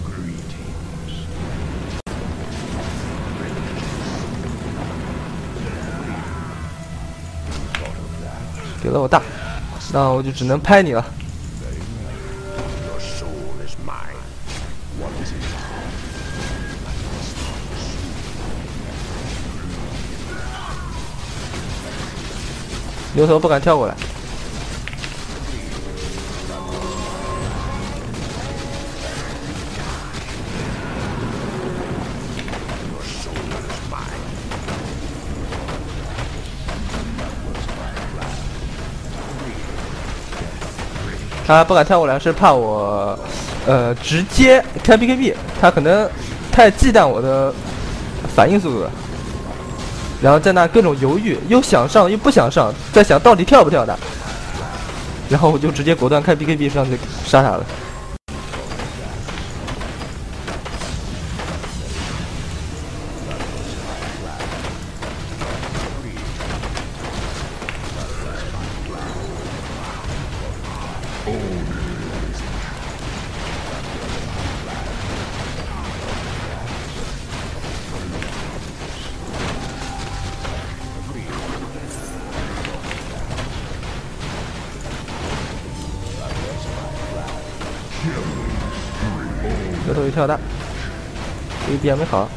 Greetings. 给了我大，那我就只能拍你了。 Your soul is mine. What is it now? 牛头不敢跳过来。 他不敢跳过来，是怕我，直接开 BKB， 他可能太忌惮我的反应速度了，然后在那各种犹豫，又想上又不想上，在想到底跳不跳的，然后我就直接果断开 BKB 上去杀他了。 牛头一跳大，AB 还没好。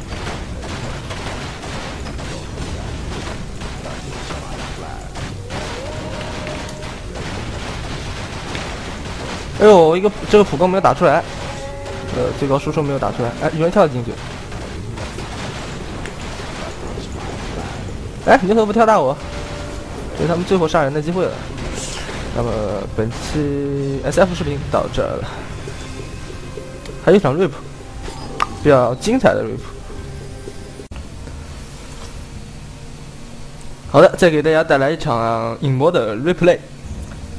哎呦，我这个普攻没有打出来，最高输出没有打出来，哎，有人跳进去。哎，牛头不跳大我，这是他们最后杀人的机会了。那么本期 SF 视频到这儿了。 还有一场 RIP， 比较精彩的 RIP。好的，再给大家带来一场影魔的 replay。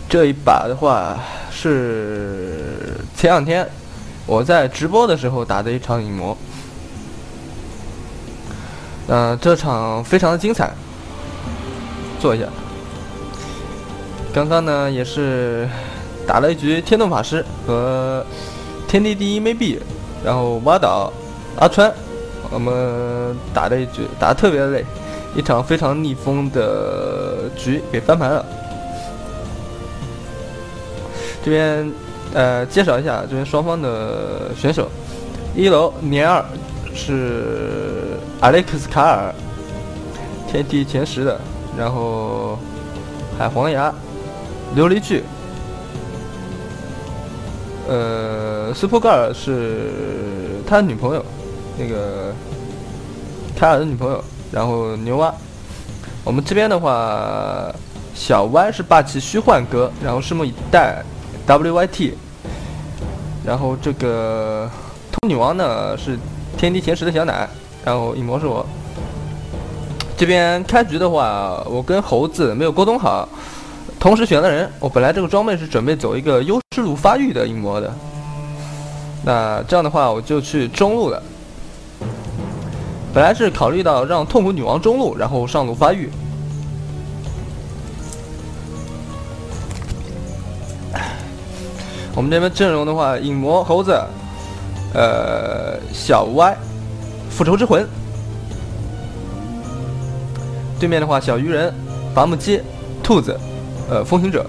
这一把的话是前两天我在直播的时候打的一场影魔。这场非常的精彩。坐一下。刚刚呢也是打了一局天动法师和 天地第一妹币，然后挖岛阿川，我们打了一局，打得特别的累，一场非常逆风的局给翻盘了。这边介绍一下这边双方的选手，一楼年2是 Alex 卡尔，天地前10的，然后海皇牙、琉璃巨。 斯普盖尔是他的女朋友，那个凯尔的女朋友，然后牛蛙。我们这边的话，小歪是霸气虚幻哥，然后拭目以待 WYT， 然后这个通女王呢是天地前10的小奶，然后影魔是我。这边开局的话，我跟猴子没有沟通好。 同时选了人，我本来这个装备是准备走一个优势路发育的影魔的，那这样的话我就去中路了。本来是考虑到让痛苦女王中路，然后上路发育。我们这边阵容的话，影魔、猴子，小歪、复仇之魂。对面的话，小鱼人、伐木机、兔子。 风行者，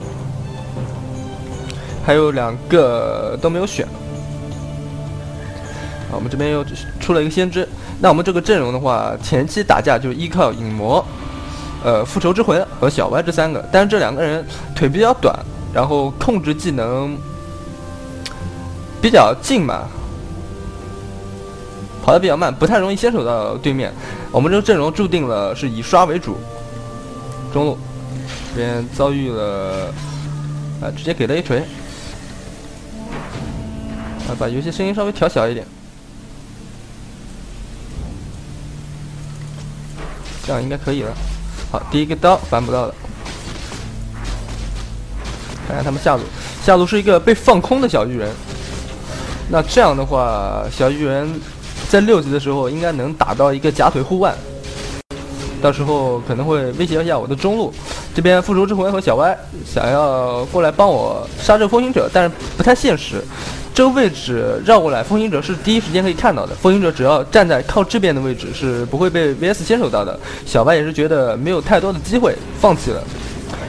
还有2个都没有选。我们这边又出了一个先知。那我们这个阵容的话，前期打架就是依靠影魔、复仇之魂和小歪这3个，但是这2个人腿比较短，然后控制技能比较近嘛，跑得比较慢，不太容易先手到对面。我们这个阵容注定了是以刷为主。中路这边遭遇了，直接给了一锤。把游戏声音稍微调小一点，这样应该可以了。好，第一个刀翻不到了。看看他们下路，下路是一个被放空的小鱼人。那这样的话，小鱼人在6级的时候应该能打到一个假腿护腕，到时候可能会威胁一下我的中路。这边复仇之魂和小歪想要过来帮我杀这个风行者，但是不太现实。这个位置绕过来，风行者是第一时间可以看到的。风行者只要站在靠这边的位置，是不会被 VS 先手到的。小歪也是觉得没有太多的机会，放弃了。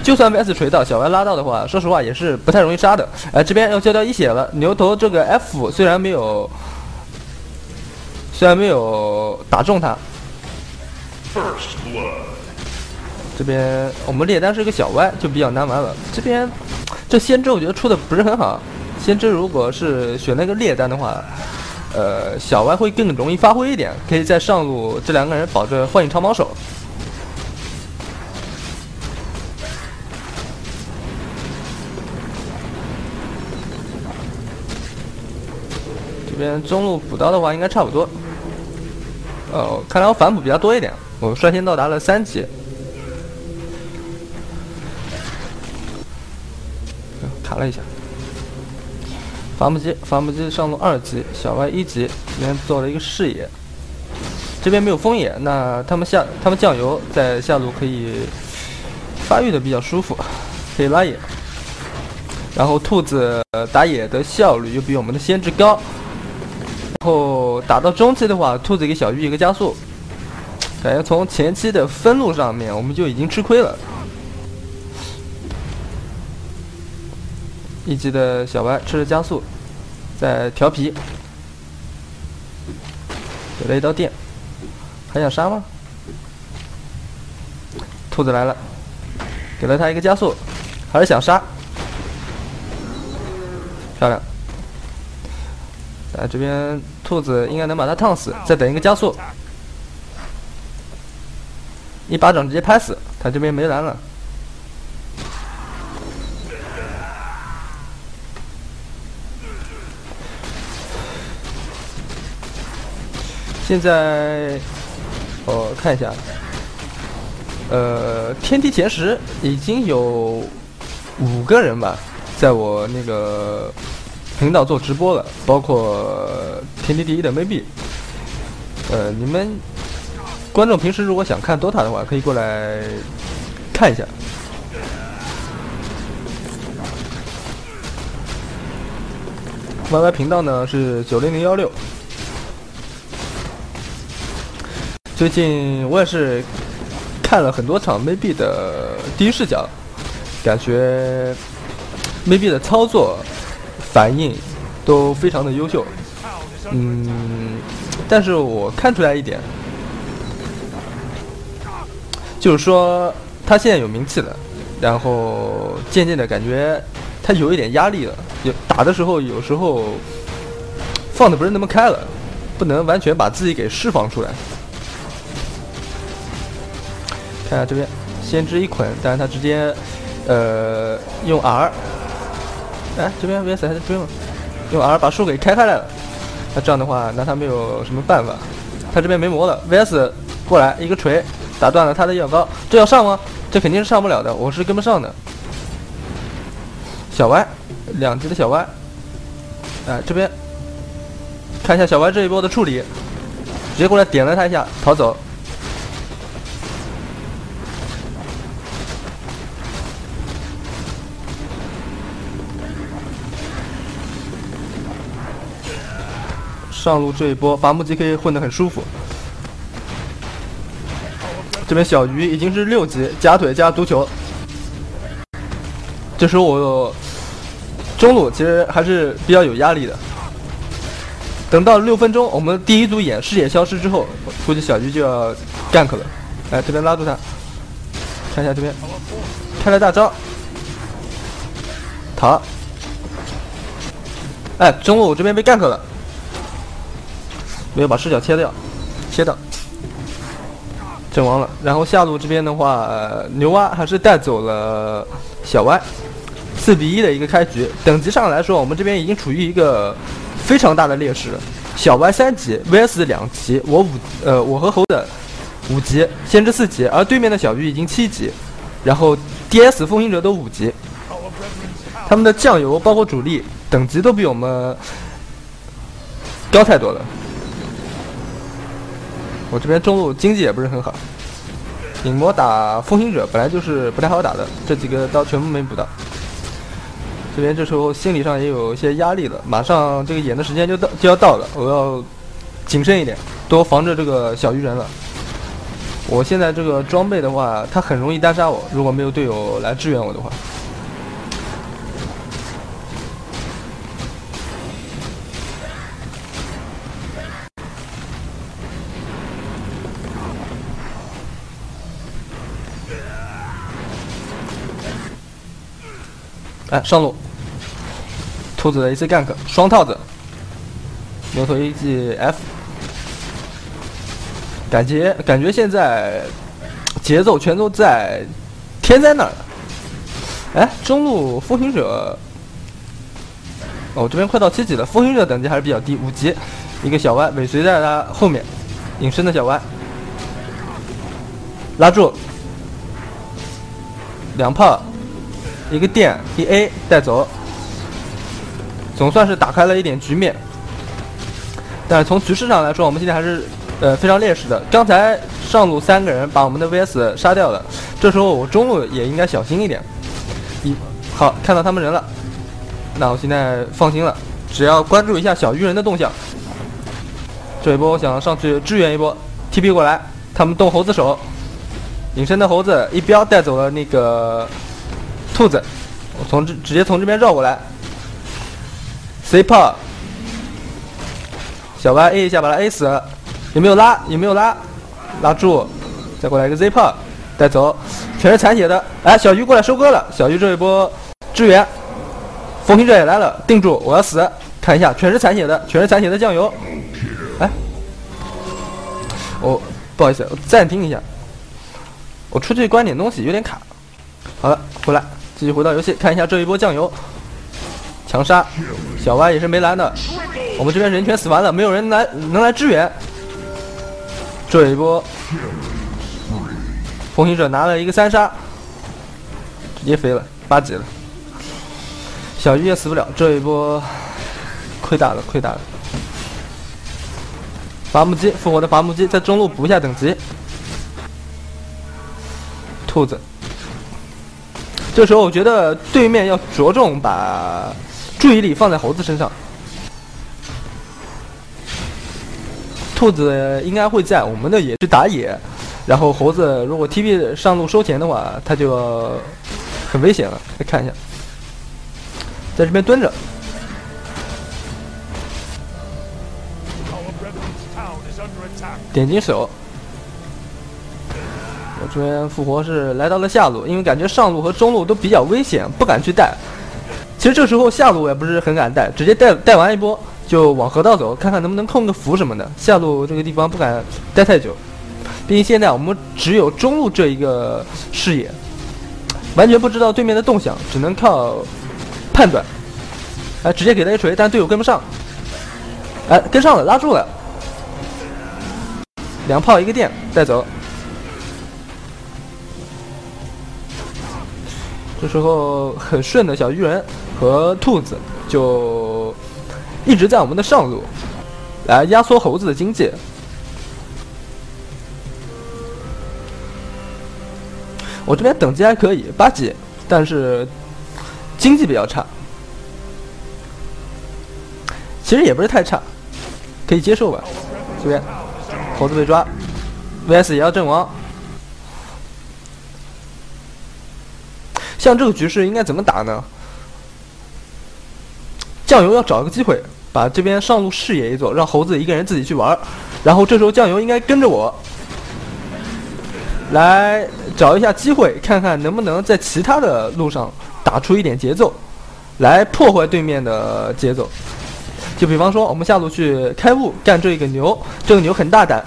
就算 VS 锤到，小歪拉到的话，说实话也是不太容易杀的。这边要交掉一血了。牛头这个 F 虽然没有打中他。这边我们猎单是一个小歪，就比较难玩了。这边这先知我觉得出的不是很好。先知如果是选那个猎单的话，小歪会更容易发挥一点，可以在上路这2个人保着幻影长矛手。这边中路补刀的话应该差不多。看来我反补比较多一点，我率先到达了3级。卡了一下。伐木机上路2级，小歪1级，这边做了一个视野。这边没有风野，那他们酱油在下路可以发育的比较舒服，可以拉野。然后兔子打野的效率又比我们的先知高。然后打到中期的话，兔子给小玉一个加速，感觉从前期的分路上面我们就已经吃亏了。1级的小歪吃了加速，在调皮，给了一刀电，还想杀吗？兔子来了，给了他一个加速，还是想杀，漂亮。这边兔子应该能把他烫死，再等一个加速，一巴掌直接拍死，他这边没蓝了。现在我看一下，天梯前10已经有5个人吧，在我那个频道做直播了，包括天梯第1的 maybe。你们观众平时如果想看 DOTA 的话，可以过来看一下。YY 频道呢是90016。最近我也是看了很多场 maybe 的第一视角，感觉 maybe 的操作反应都非常的优秀。但是我看出来一点，就是说他现在有名气了，然后渐渐的感觉他有一点压力了，打的时候有时候放的不是那么开了，不能完全把自己给释放出来。看下这边，先知一捆，但是他直接用 R， 这边 VS 还在追吗？用 R 把树给开来了。那这样的话，那他没有什么办法，他这边没魔了。VS 过来一个锤，打断了他的药膏，这要上吗？这肯定是上不了的，我是跟不上的。小歪，2级的小歪，这边看一下小歪这一波的处理，直接过来点了他一下，逃走。上路这一波，伐木机可以混得很舒服。这边小鱼已经是6级，假腿加毒球。这时候我中路其实还是比较有压力的。等到6分钟，我们第1组眼视野消失之后，估计小鱼就要 gank 了。这边拉住他，看一下这边，开了大招，逃。中路这边被 gank 了。没有把视角切掉，阵亡了。然后下路这边的话，牛蛙还是带走了小歪，4比1的一个开局。等级上来说，我们这边已经处于一个非常大的劣势。小歪3级 VS 2级，我和猴子5级，先知4级，而对面的小鱼已经7级，然后 DS 风行者都5级，他们的酱油包括主力等级都比我们高太多了。我这边中路经济也不是很好，影魔打风行者本来就是不太好打的，这几个刀全部没补到。这边这时候心理上也有一些压力了，马上这个演的时间就要到了，我要谨慎一点，多防着这个小鱼人了。我现在这个装备的话，他很容易单杀我，如果没有队友来支援我的话。哎，上路，兔子的一次 gank 双套子，牛头一记 F， 感觉现在节奏全都在天灾那儿了。哎，中路风行者，哦，这边快到7级了，风行者等级还是比较低，5级，一个小歪尾随在他后面，隐身的小歪，拉住，2炮。一个电一 A 带走，总算是打开了一点局面。但是从局势上来说，我们现在还是非常劣势的。刚才上路3个人把我们的 VS 杀掉了，这时候我中路也应该小心一点。好，看到他们人了，那我现在放心了，只要关注一下小鱼人的动向。这一波我想上去支援一波 ，TP 过来，他们动猴子手，隐身的猴子一镖带走了那个兔子，我直接从这边绕过来 ，C 炮，小歪 A 一下把他 A 死，有没有拉？拉住，再过来一个 Z 炮带走，全是残血的。哎，小鱼过来收割了，小鱼这一波支援，风行者也来了，定住，我要死，看一下，全是残血的酱油。哎，不好意思，我暂停一下，我出去关点东西有点卡。好了，回来。继续回到游戏，看一下这一波酱油强杀，小歪也是没蓝的，我们这边人全死完了，没有人能来支援。这一波风行者拿了一个3杀，直接飞了8级了，小鱼也死不了，这一波亏大了。伐木机，复活的伐木机在中路补一下等级。兔子。这时候我觉得对面要着重把注意力放在猴子身上，兔子应该会在我们的野去打野，然后猴子如果 TP 上路收钱的话，他就很危险了。来看一下，在这边蹲着，点金手。我这边复活是来到了下路，因为感觉上路和中路都比较危险，不敢去带。其实这时候下路我也不是很敢带，直接带完一波就往河道走，看看能不能控个符什么的。下路这个地方不敢待太久，毕竟现在我们只有中路这一个视野，完全不知道对面的动向，只能靠判断。哎，直接给他一锤，但队友跟不上。哎，跟上了，拉住了，2炮1个电带走。这时候很顺的小鱼人和兔子就一直在我们的上路来压缩猴子的经济。我这边等级还可以，8级，但是经济比较差，其实也不是太差，可以接受吧。这边猴子被抓 ，VS 也要阵亡。像这个局势应该怎么打呢？酱油要找一个机会，把这边上路视野一做，让猴子一个人自己去玩，然后这时候酱油应该跟着我，来找一下机会，看看能不能在其他的路上打出一点节奏，来破坏对面的节奏。就比方说，我们下路去开雾干这个牛，这个牛很大胆，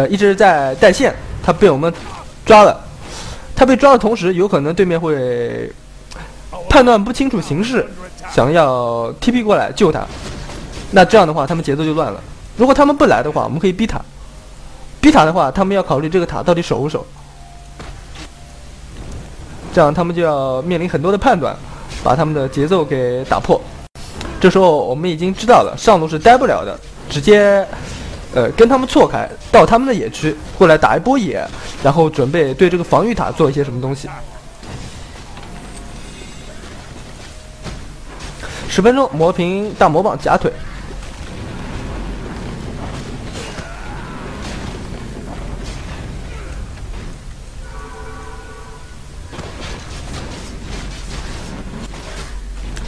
一直在带线，他被我们抓了。他被抓的同时，有可能对面会判断不清楚形势，想要 TP 过来救他。那这样的话，他们节奏就乱了。如果他们不来的话，我们可以逼塔。逼塔的话，他们要考虑这个塔到底守不守。这样他们就要面临很多的判断，把他们的节奏给打破。这时候我们已经知道了，上路是待不了的，直接跟他们错开，到他们的野区过来打一波野，然后准备对这个防御塔做一些什么东西。10分钟磨平大魔蟒假腿。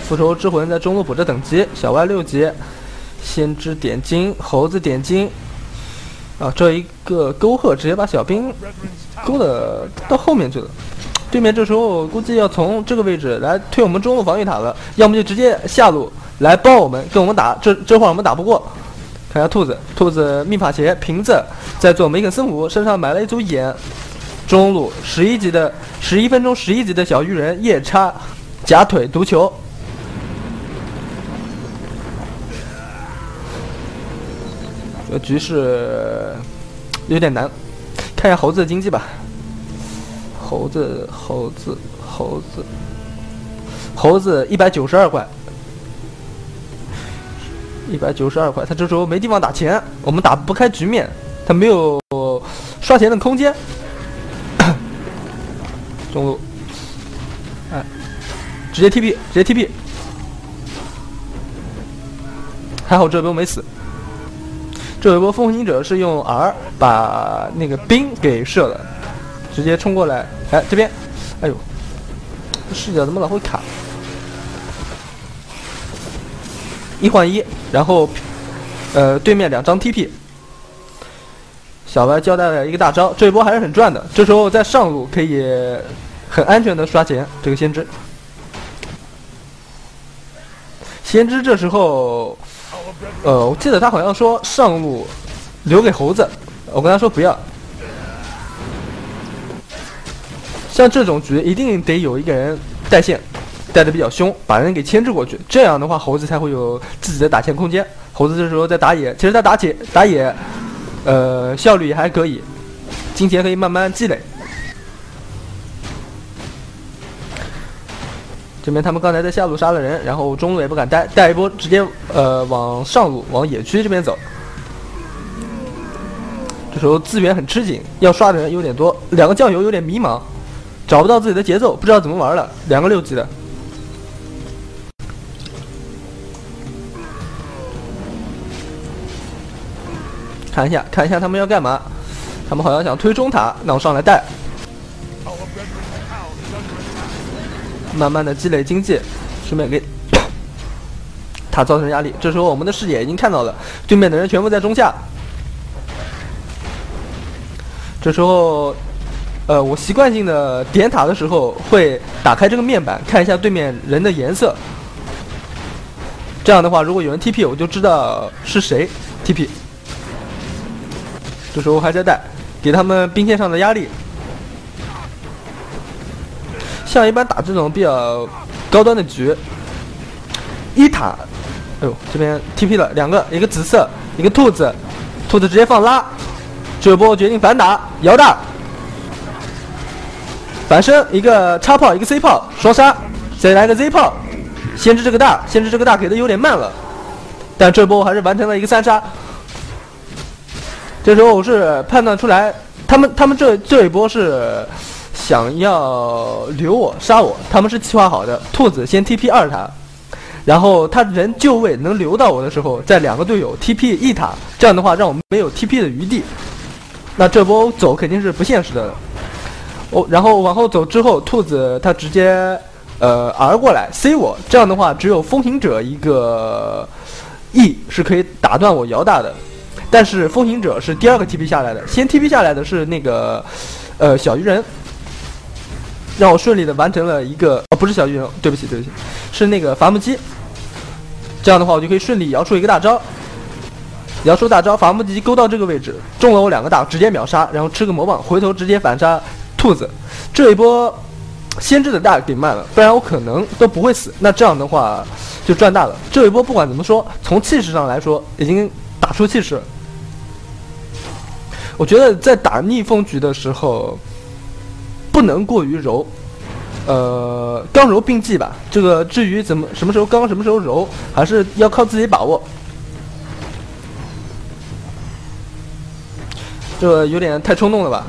复仇之魂在中路补着等级，小歪6级，先知点金，猴子点金。啊，这一个沟壑直接把小兵勾的到后面去了。对面这时候估计要从这个位置来推我们中路防御塔了，要么就直接下路来帮我们跟我们打。这会儿我们打不过。看一下兔子密法鞋瓶子在做梅肯森姆，身上买了一组眼。中路11级的11分钟11级的小鱼人夜叉假腿毒球。这局势有点难，看一下猴子的经济吧。猴子192块，192块。他这时候没地方打钱，我们打不开局面，他没有刷钱的空间。中路，哎，直接 TP，还好这波没死。这有一波风行者是用 R 把那个兵给射了，直接冲过来。哎，这边，哎呦，这视角怎么老会卡？1换1，然后对面2张 TP。小白交代了一个大招，这一波还是很赚的。这时候在上路可以很安全的刷钱。这个先知这时候。我记得他好像说上路留给猴子，我跟他说不要。像这种局一定得有一个人带线，带的比较凶，把人给牵制过去，这样的话猴子才会有自己的打钱空间。猴子这时候在打野，其实他打野，效率也还可以，金钱可以慢慢积累。这边他们刚才在下路杀了人，然后中路也不敢带一波，直接往上路往野区这边走。这时候资源很吃紧，要刷的人有点多，2个酱油有点迷茫，找不到自己的节奏，不知道怎么玩了。2个6级的，看一下他们要干嘛？他们好像想推中塔，那我上来带。慢慢的积累经济，顺便给他造成压力。这时候我们的视野已经看到了，对面的人全部在中下。这时候，我习惯性的点塔的时候会打开这个面板，看一下对面人的颜色。这样的话，如果有人 TP， 我就知道是谁 TP。这时候还在带，给他们兵线上的压力。像一般打这种比较高端的局，1塔，哎呦，这边 TP 了2个，一个紫色，一个兔子直接放拉，这波决定反打，摇大，反身一个叉炮，一个 C 炮，双杀，再来个 Z 炮，先知这个大给的有点慢了，但这波我还是完成了一个3杀。这时候我是判断出来，他们这一波是想要留我杀我，他们是计划好的。兔子先 TP 2塔，然后他人就位能留到我的时候，再2个队友 TP 1塔，这样的话让我们没有 TP 的余地。那这波走肯定是不现实的。然后往后走之后，兔子他直接R 过来 C 我，这样的话只有风行者一个 E 是可以打断我摇大的。但是风行者是第2个 TP 下来的，先 TP 下来的是那个小鱼人。让我顺利的完成了一个不是小鱼人，对不起，是那个伐木机。这样的话我就可以顺利摇出一个大招。摇出大招，伐木机勾到这个位置，中了我2个大，直接秒杀，然后吃个魔棒，回头直接反杀兔子。这一波先知的大给慢了，不然我可能都不会死。那这样的话就赚大了。这一波不管怎么说，从气势上来说已经打出气势了。我觉得在打逆风局的时候不能过于柔，刚柔并济吧。这个至于什么时候刚什么时候柔，还是要靠自己把握。这有点太冲动了吧？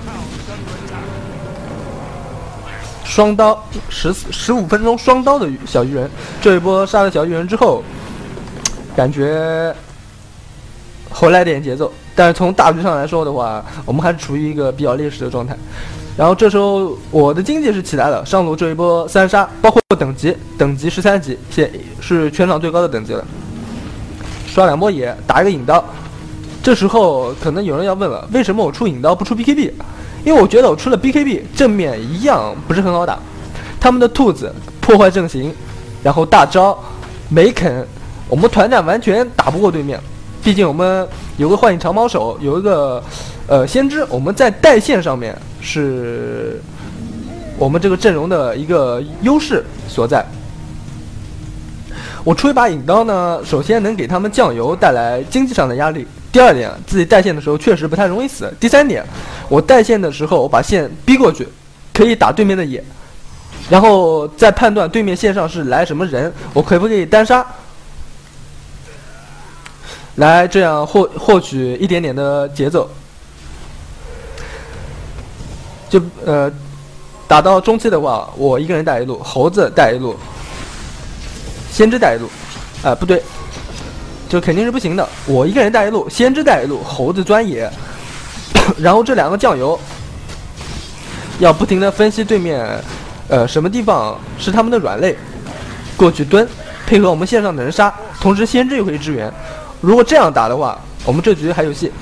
双刀15分钟双刀的小鱼人，这一波杀了小鱼人之后，感觉回来点节奏。但是从大局上来说的话，我们还是处于一个比较劣势的状态。然后这时候我的经济是起来了，上路这一波3杀，包括等级13级，现是全场最高的等级了。刷2波野，打一个引刀。这时候可能有人要问了，为什么我出引刀不出 BKB？ 因为我觉得我出了 BKB 正面一样不是很好打，他们的兔子破坏阵型，然后大招没啃，我们团战完全打不过对面。毕竟我们有个幻影长矛手，有一个先知，我们在带线上面是我们这个阵容的一个优势所在。我出一把引刀呢，首先能给他们酱油带来经济上的压力。第二点，自己带线的时候确实不太容易死。第三点，我带线的时候我把线逼过去，可以打对面的野，然后再判断对面线上是来什么人，我可不可以单杀，来这样获取一点点的节奏。就打到中期的话，我一个人带一路，猴子带一路，先知带一路，不对。这肯定是不行的，我一个人带一路，先知带一路，猴子钻野，然后这2个酱油要不停的分析对面，什么地方是他们的软肋，过去蹲，配合我们线上的人杀，同时先知又可以支援。如果这样打的话，我们这局还有戏。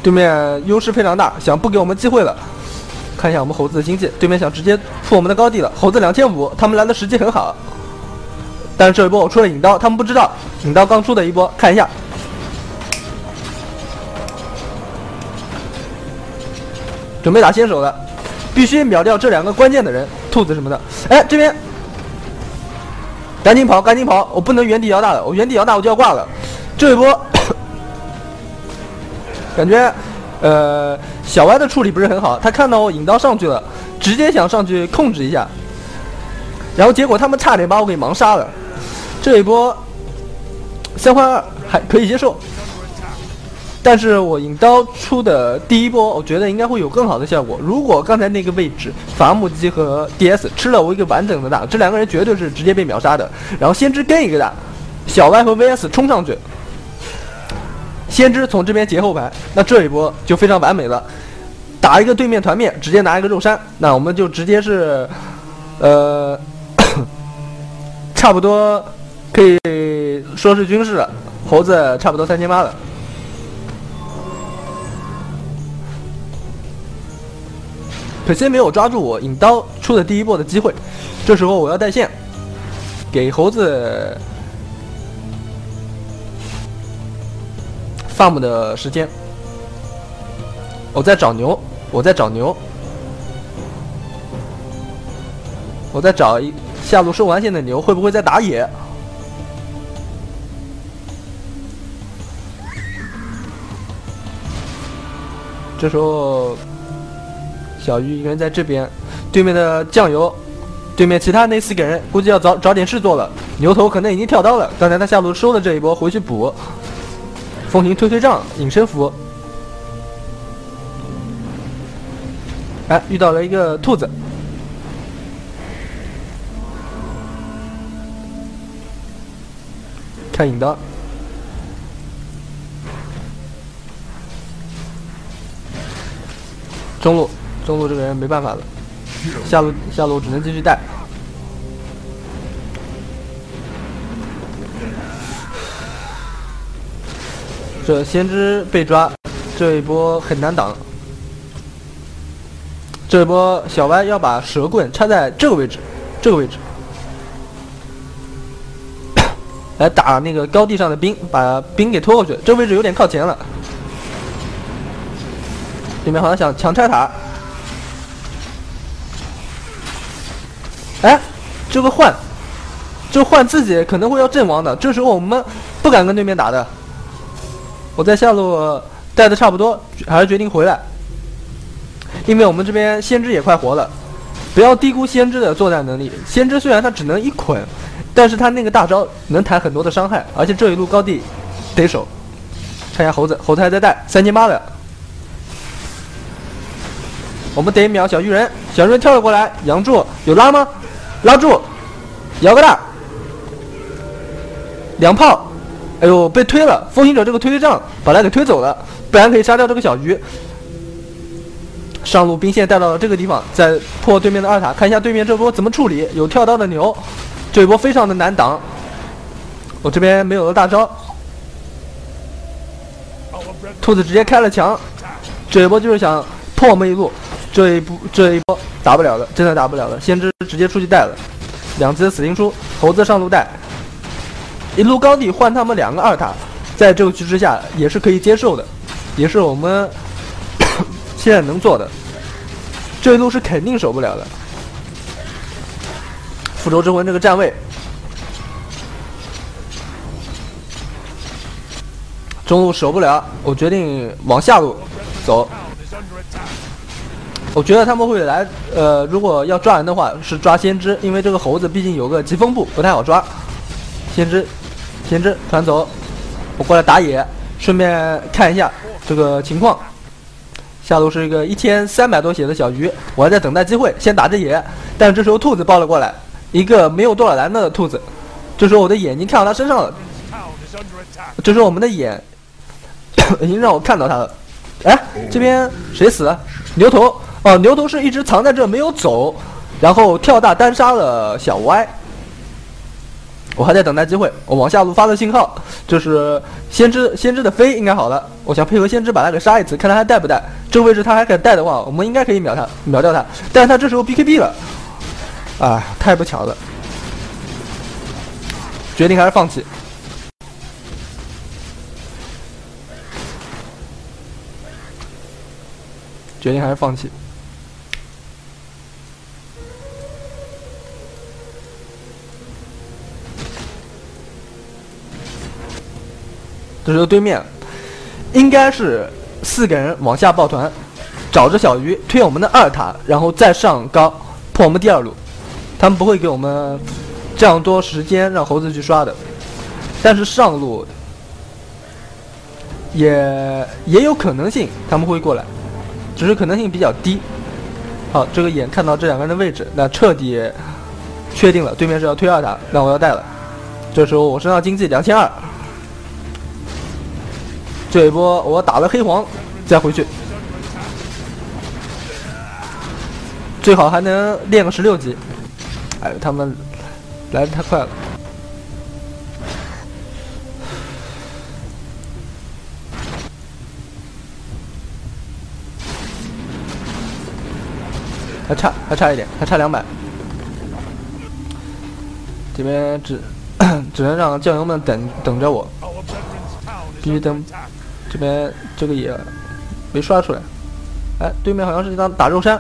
对面优势非常大，想不给我们机会了。看一下我们猴子的经济，对面想直接破我们的高地了。猴子2500，他们来的时机很好。但是这一波我出了引刀，他们不知道引刀刚出的一波，看一下。准备打先手了，必须秒掉这2个关键的人，兔子什么的。哎，这边赶紧跑，赶紧跑！我不能原地摇大了，我原地摇大我就要挂了。这一波。感觉，小歪的处理不是很好，他看到我引刀上去了，直接想上去控制一下，然后结果他们差点把我给盲杀了。这一波3换2还可以接受，但是我引刀出的第一波，我觉得应该会有更好的效果。如果刚才那个位置伐木机和 DS 吃了我一个完整的大，这2个人绝对是直接被秒杀的。然后先知跟一个大，小歪和 VS 冲上去。先知从这边截后排，那这一波就非常完美了，打一个对面团灭，直接拿一个肉山，那我们就直接是，差不多可以说是军事了。猴子差不多3800了，可惜没有抓住我引刀出的第一波的机会。这时候我要带线，给猴子farm 的时间，我在找牛，我在找下路收完线的牛，会不会在打野？这时候小鱼一个人在这边，对面的酱油，对面其他那4个人估计要找点事做了。牛头可能已经跳刀了，刚才他下路收了这一波，回去补。风行推杖，隐身符。哎，遇到了一个兔子。看引刀。中路这个人没办法了，下路只能继续带。这先知被抓，这一波很难挡。这一波小歪要把蛇棍插在这个位置，来打那个高地上的兵，把兵给拖过去。这个位置有点靠前了，对面好像想强拆塔。哎，这个换自己可能会要阵亡的，这时候我们不敢跟对面打的。我在下路带的差不多，还是决定回来，因为我们这边先知也快活了。不要低估先知的作战能力，先知虽然他只能一捆，但是他那个大招能弹很多的伤害，而且这一路高地得守。看一下猴子还在带3800了，我们得秒小巨人，小巨人跳了过来，杨柱有拉吗？拉住，摇个大，2炮，哎呦被推了，风行者这个推杖把他给推走了，不然可以杀掉这个小鱼。上路兵线带到了这个地方，再破对面的2塔，看一下对面这波怎么处理。有跳刀的牛，这一波非常的难挡。我这边没有了大招，兔子直接开了墙，这一波就是想破我们一路。这一波打不了了，真的打不了了。先知直接出去带了，2只死灵书，猴子上路带，一路高地换他们2个2塔，在这个局势下也是可以接受的，也是我们现在能做的。这一路是肯定守不了的。复仇之魂这个站位，中路守不了，我决定往下路走。我觉得他们会来，如果要抓人的话是抓先知，因为这个猴子毕竟有个疾风步，不太好抓。先知传走，我过来打野，顺便看一下这个情况。下路是一个1300多血的小鱼，我还在等待机会，先打这野。但是这时候兔子爆了过来，一个没有多少蓝的兔子。这时候我的眼睛看到他身上了，这时候我们的眼已经让我看到他了。哎，这边谁死了？牛头。哦，牛头是一直藏在这没有走，然后跳大单杀了小歪。我还在等待机会，我往下路发了信号，就是先知的飞应该好了，我想配合先知把他给杀一次，看他还带不带。这个位置他还敢带的话，我们应该可以秒掉他。但是他这时候 BKB 了，哎，太不巧了，决定还是放弃。这时候对面应该是4个人往下抱团，找着小鱼推我们的2塔，然后再上高破我们第2路。他们不会给我们这样多时间让猴子去刷的，但是上路也有可能性他们会过来，只是可能性比较低。好，这个眼看到这2个人的位置，那彻底确定了对面是要推2塔，那我要带了。这时候我身上经济2200。这一波我打了黑黄，再回去，最好还能练个16级。哎，他们来的太快了。还差一点，还差200。这边只能让将友们等着我，必须等。这边这个也没刷出来，哎，对面好像是打肉山。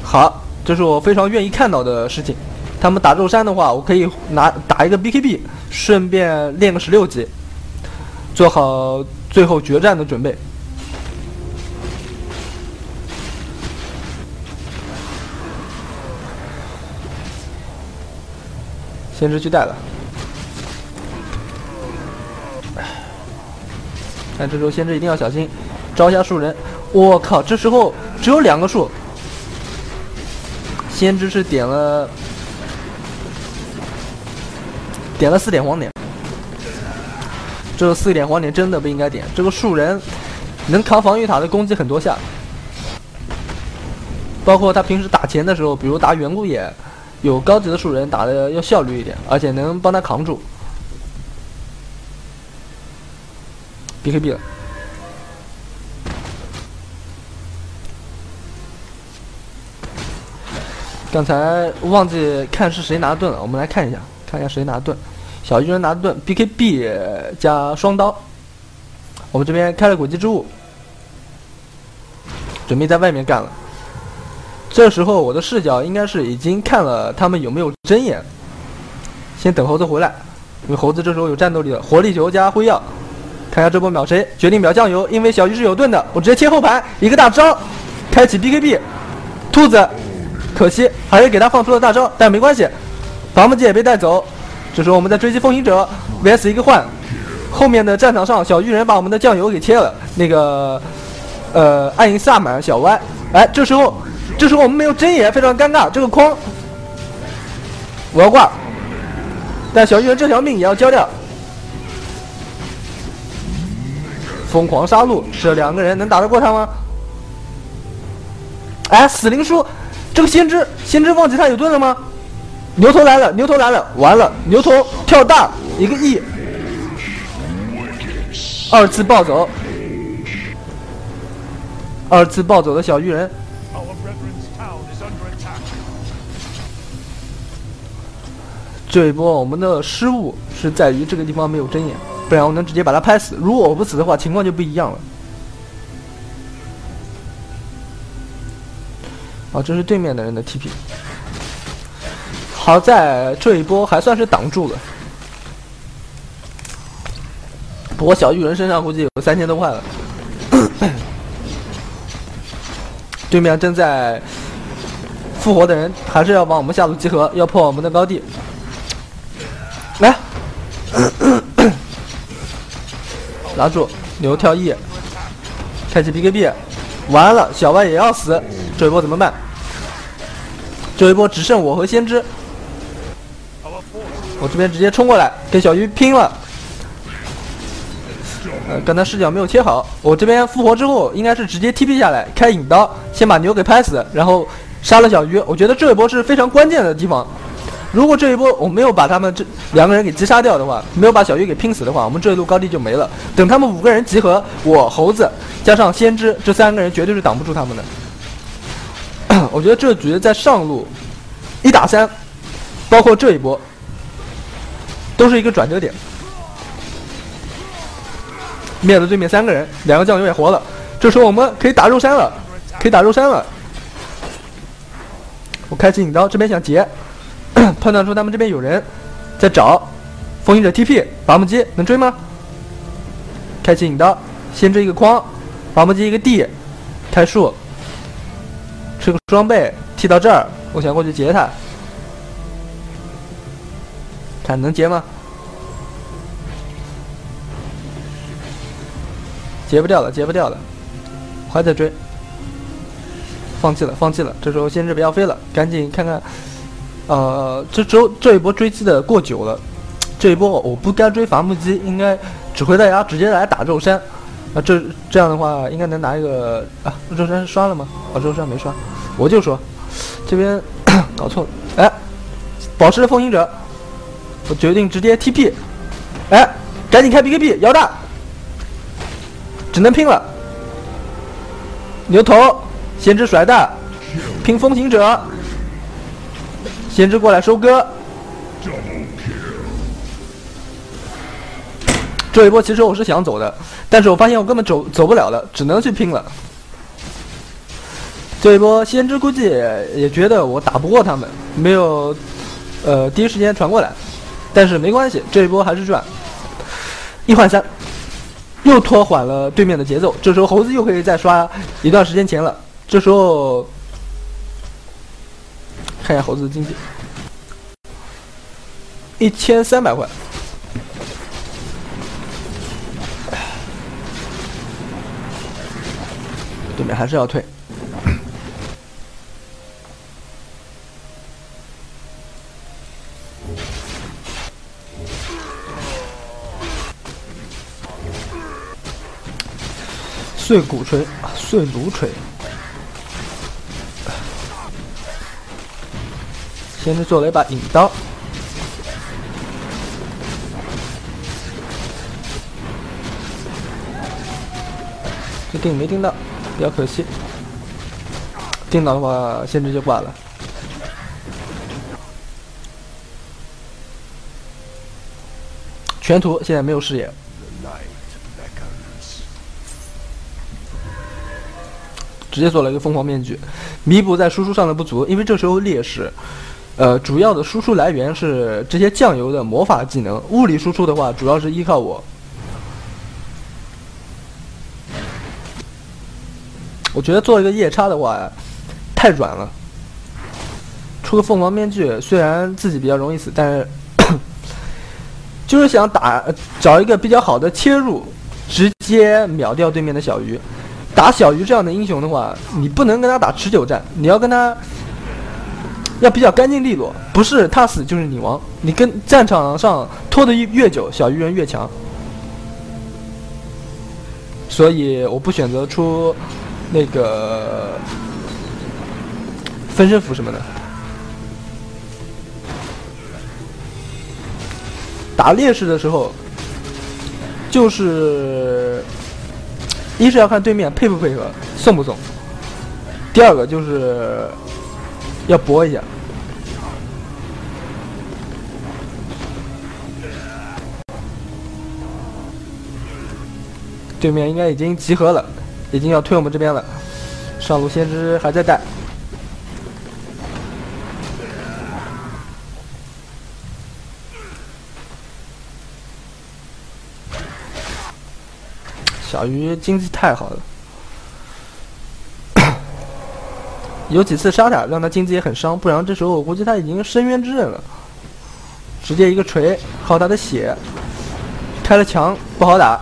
好，这是我非常愿意看到的事情。他们打肉山的话，我可以打一个 BKB， 顺便练个16级，做好最后决战的准备。先知去带了。但这时候先知一定要小心，招一下树人。我靠，这时候只有2个树。先知是点了4点黄点，这4点黄点真的不应该点。这个树人能扛防御塔的攻击很多下，包括他平时打钱的时候，比如打远古野，有高级的树人打的要效率一点，而且能帮他扛住。BKB 了。刚才忘记看是谁拿盾了，我们来看一下，看一下谁拿盾。小鱼人拿盾 ，BKB 加双刀。我们这边开了轨迹之物，准备在外面干了。这时候我的视角应该是已经看了他们有没有睁眼，先等猴子回来，因为猴子这时候有战斗力了。活力球加辉耀，看一下这波秒谁？决定秒酱油，因为小鱼是有盾的，我直接切后排一个大招，开启 BKB。兔子，可惜还是给他放出了大招，但没关系，伐木机也被带走。这时候我们在追击风行者 VS 一个换，后面的战场上小巨人把我们的酱油给切了，那个暗影萨满小歪，哎，这时候我们没有睁眼，非常尴尬，这个框我要挂，但小巨人这条命也要交掉。疯狂杀戮，这两个人能打得过他吗？哎，死灵书，这个先知忘记他有盾了吗？牛头来了，完了，牛头跳大一个 E， 二次暴走的小巨人。这一波我们的失误是在于这个地方没有睁眼，不然我能直接把他拍死。如果我不死的话，情况就不一样了。啊，这是对面的人的 TP。好在这一波还算是挡住了，不过小巨人身上估计有3000多块了。对面正在复活的人还是要往我们下路集合，要破我们的高地。来，拉住牛跳 E， 开启 BKB， 完了，小歪也要死，这一波怎么办？这一波只剩我和先知。我这边直接冲过来跟小鱼拼了，刚才视角没有切好，我这边复活之后应该是直接 TP 下来开引刀，先把牛给拍死，然后杀了小鱼。我觉得这一波是非常关键的地方，如果这一波我没有把他们这两个人给击杀掉的话，没有把小鱼给拼死的话，我们这一路高地就没了。等他们5个人集合，我猴子加上先知这3个人绝对是挡不住他们的。我觉得这局在上路1打3，包括这一波都是一个转折点。灭了对面3个人，2个酱油也活了，这时候我们可以打肉山了，我开启引刀，这边想截，判断出他们这边有人在找，风行者 TP， 伐木机能追吗？开启引刀，先追一个框，伐木机一个 D， 开树，吃个双倍，踢到这儿，我想过去截他，看能截吗？截不掉了，我还在追，放弃了。这时候先知不要飞了，赶紧看看。这一波追击的过久了，这一波我不该追伐木机，应该指挥大家直接来打肉山。这样的话应该能拿一个肉山是刷了吗？肉山没刷，我就说这边搞错了。哎，宝石的风行者，我决定直接 TP。哎，赶紧开 BKB 摇大。只能拼了，牛头，先知甩大，拼风行者，先知过来收割。这一波其实我是想走的，但是我发现我根本走不了了，只能去拼了。这一波先知估计也觉得我打不过他们，没有第一时间传过来，但是没关系，这一波还是赚，1换3。又拖缓了对面的节奏，这时候猴子又可以再刷一段时间钱了。这时候看一下猴子的经济，1300块。对面还是要退。碎骨锤，碎炉锤。先是做了一把引刀，没定到，比较可惜。定到的话，先知就挂了。全图现在没有视野。 The night beckons. 直接做了一个疯狂面具，弥补在输出上的不足。因为这时候劣势，主要的输出来源是这些酱油的魔法技能，物理输出的话主要是依靠我。我觉得做一个夜叉的话，太软了。出个凤凰面具，虽然自己比较容易死，但是就是想找一个比较好的切入，直接秒掉对面的小鱼。打小鱼这样的英雄的话，你不能跟他打持久战，你要跟他要比较干净利落，不是他死就是你亡。你跟战场上拖得越久，小鱼人越强。所以我不选择出那个分身符什么的。打劣势的时候，就是一是要看对面配不配合，送不送；第二个就是要搏一下。对面应该已经集合了，已经要推我们这边了。上路先知还在带。小鱼经济太好了，有几次杀他，让他经济也很伤，不然这时候我估计他已经深渊之刃了。直接一个锤耗他的血，开了墙不好打，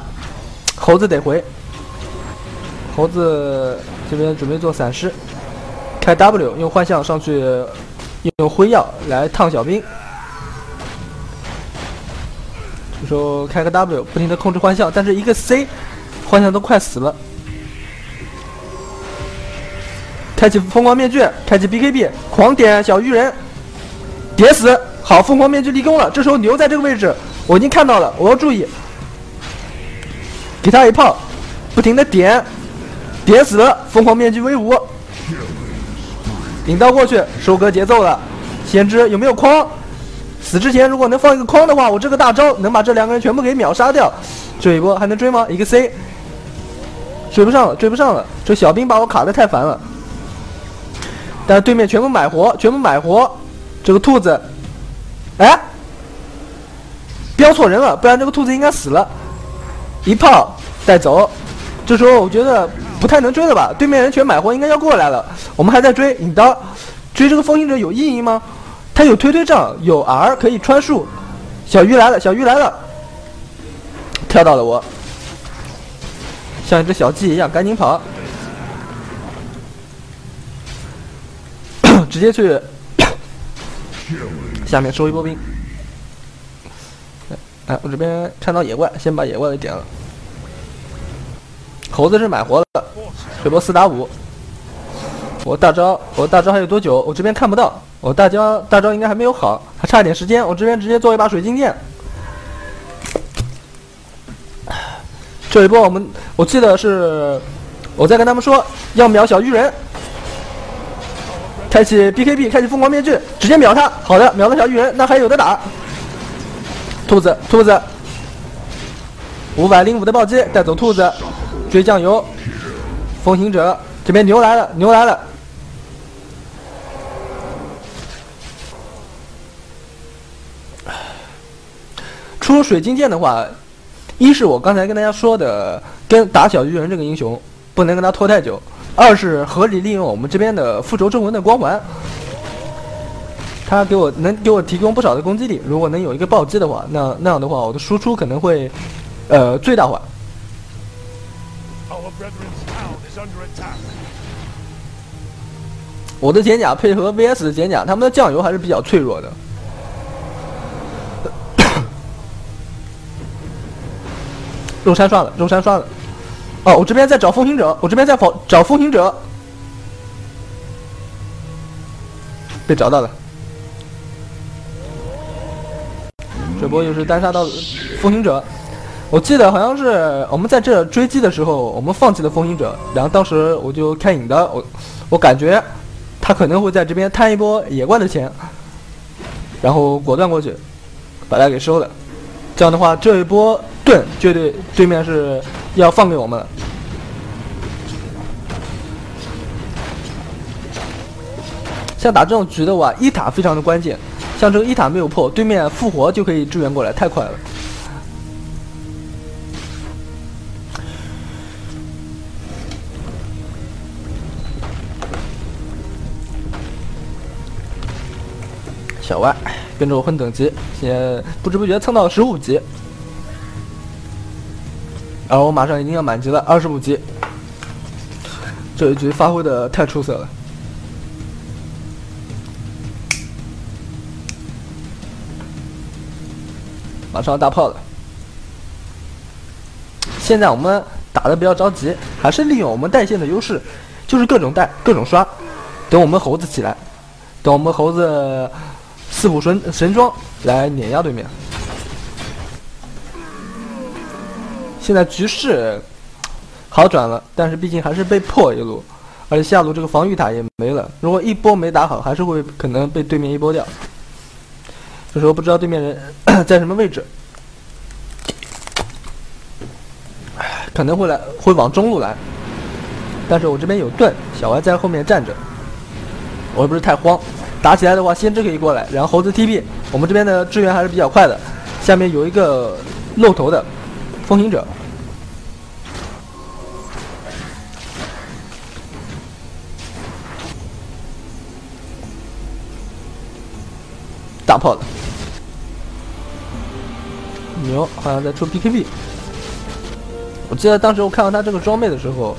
猴子得回。猴子这边准备做闪失，开 W 用幻象上去，用辉耀来烫小兵。这时候开个 W 不停的控制幻象，但是一个 C。幻象都快死了，开启疯狂面具，开启 BKB， 狂点小鱼人，点死，好，疯狂面具立功了。这时候牛在这个位置，我已经看到了，我要注意，给他一炮，不停的点死了，疯狂面具威武，引刀过去，收割节奏了。先知有没有框？死之前如果能放一个框的话，我这个大招能把这两个人全部给秒杀掉。这一波还能追吗？一个 C。追不上了，追不上了！这小兵把我卡得太烦了。但是对面全部买活，全部买活。这个兔子，哎，标错人了，不然这个兔子应该死了。一炮带走。这时候我觉得不太能追了吧？对面人全买活，应该要过来了。我们还在追，引刀，追这个风行者有意义吗？他有推杖，有 R 可以穿树。小鱼来了，小鱼来了，跳到了我。像一只小鸡一样，赶紧跑！直接去下面收一波兵。哎，我这边看到野怪，先把野怪给点了。猴子是买活了，这波4打5。我大招还有多久？我这边看不到。我大招应该还没有好，还差一点时间。我这边直接做一把水晶剑。这一波我记得是我在跟他们说要秒小鱼人，开启 BKB， 开启疯狂面具，直接秒他。好的，秒了小鱼人，那还有的打。兔子505的暴击带走兔子，追酱油，风行者这边牛来了。出水晶剑的话，一是我刚才跟大家说的，跟打小鱼人这个英雄不能跟他拖太久；二是合理利用我们这边的复仇之魂的光环，他能给我提供不少的攻击力。如果能有一个暴击的话，那样的话，我的输出可能会最大化。我的减甲配合 VS 的减甲，他们的酱油还是比较脆弱的。肉山刷了。哦，我这边在找风行者，找风行者，被找到了。这波又是单杀到风行者，我记得好像是我们在这追击的时候，我们放弃了风行者，然后当时我就开影的，我感觉他可能会在这边贪一波野怪的钱，然后果断过去把他给收了。这样的话，这一波盾绝对对面是要放给我们了。像打这种局的话，一塔非常的关键，像这个一塔没有破，对面复活就可以支援过来，太快了。小歪跟着我混等级，现在不知不觉蹭到15级，而我马上已经要满级了，25级。这一局发挥的太出色了。马上要大炮了，现在我们打的比较着急，还是利用我们带线的优势，就是各种带各种刷，等我们猴子起来，等我们猴子四虎神装来碾压对面。现在局势好转了，但是毕竟还是被破一路，而且下路这个防御塔也没了，如果一波没打好，还是会可能被对面一波掉。这时候不知道对面人在什么位置，可能会往中路来，但是我这边有盾，小歪在后面站着，我也不是太慌。打起来的话，先知可以过来，然后猴子 TP， 我们这边的支援还是比较快的。下面有一个露头的风行者，大炮的。牛好像在出 BKB， 我记得当时我看到他这个装备的时候，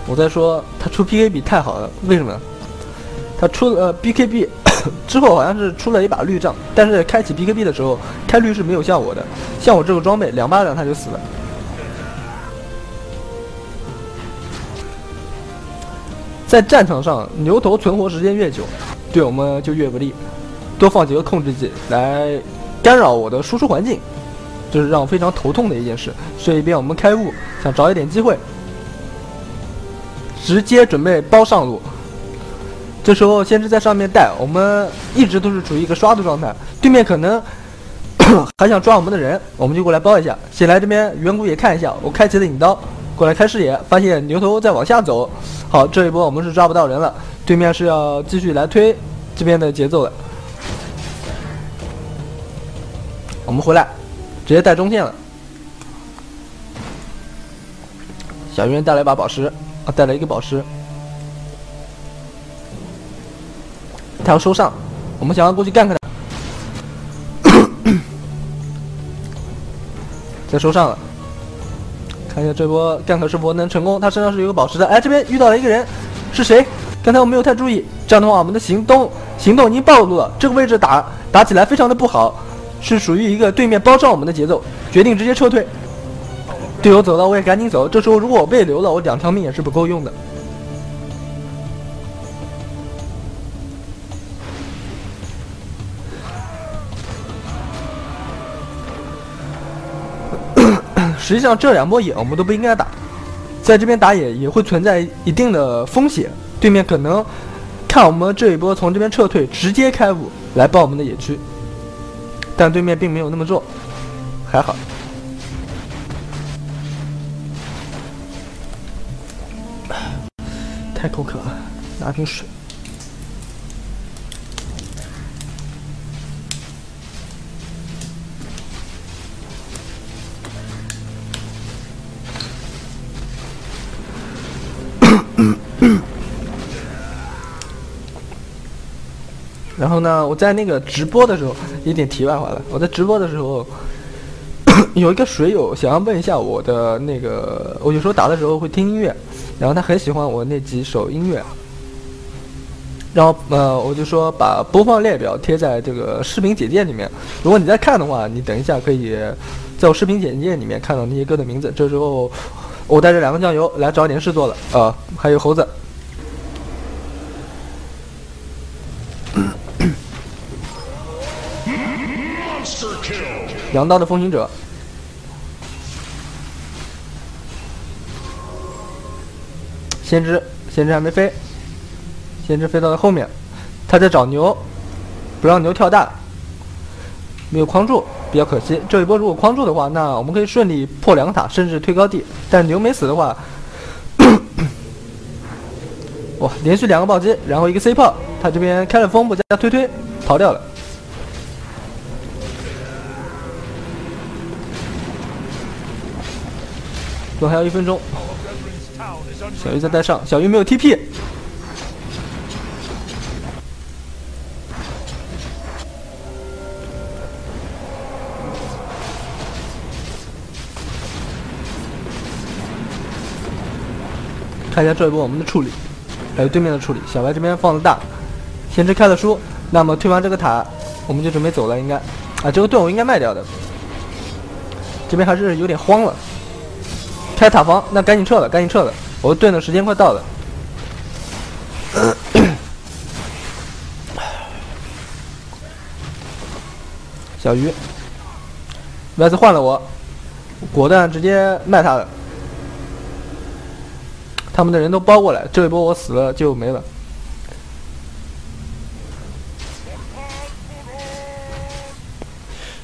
我在说他出 BKB 太好了，为什么？他出了BKB 之后好像是出了一把绿杖，但是开启 BKB 的时候开绿是没有效果的，像我这个装备2巴掌他就死了。在战场上，牛头存活时间越久，对我们就越不利，多放几个控制技来干扰我的输出环境。这是让我非常头痛的一件事，所以便我们开悟，想找一点机会，直接准备包上路。这时候先知在上面带，我们一直都是处于一个刷的状态，对面可能还想抓我们的人，我们就过来包一下。先来这边远古也看一下，我开启了引刀，过来开视野，发现牛头在往下走。好，这一波我们是抓不到人了，对面是要继续来推这边的节奏了。我们回来。直接带中线了，小鱼人带了一把宝石，带了一个宝石，他要收上，我们想要过去干他，再收上了，看一下这波干克是否能成功，他身上是有个宝石的，哎，这边遇到了一个人，是谁？刚才我没有太注意，这样的话我们的行动已经暴露了，这个位置打起来非常的不好。是属于一个对面包上我们的节奏，决定直接撤退。队友走了，我也赶紧走。这时候如果我被留了，我2条命也是不够用的。实际上这2波野我们都不应该打，在这边打野也会存在一定的风险，对面可能看我们这一波从这边撤退，直接开5来爆我们的野区。但对面并没有那么做，还好。太口渴了，拿瓶水。然后呢，我在那个直播的时候，有点题外话了。我在直播的时候，有一个水友想要问一下我的那个，我有时候打的时候会听音乐，然后他很喜欢我那几首音乐，然后我就说把播放列表贴在这个视频简介里面。如果你在看的话，你等一下可以在我视频简介里面看到那些歌的名字。这时候我带着2个酱油来找点事做了，还有猴子。2刀的风行者，先知还没飞，先知飞到了后面，他在找牛，不让牛跳大，没有框住，比较可惜。这一波如果框住的话，那我们可以顺利破2个塔，甚至推高地。但牛没死的话，哇，连续2个暴击，然后一个 C 炮，他这边开了风不加推逃掉了。都还有1分钟，小鱼在带上，小鱼没有 TP。看一下这一波我们的处理，还有对面的处理。小白这边放的大，先知开了书，那么推完这个塔，我们就准备走了。应该啊，这个盾我应该卖掉的。这边还是有点慌了。开塔防，那赶紧撤了，我盾的时间快到了。小鱼 ，VS 换了我，果断直接卖他了。他们的人都包过来，这一波我死了就没了。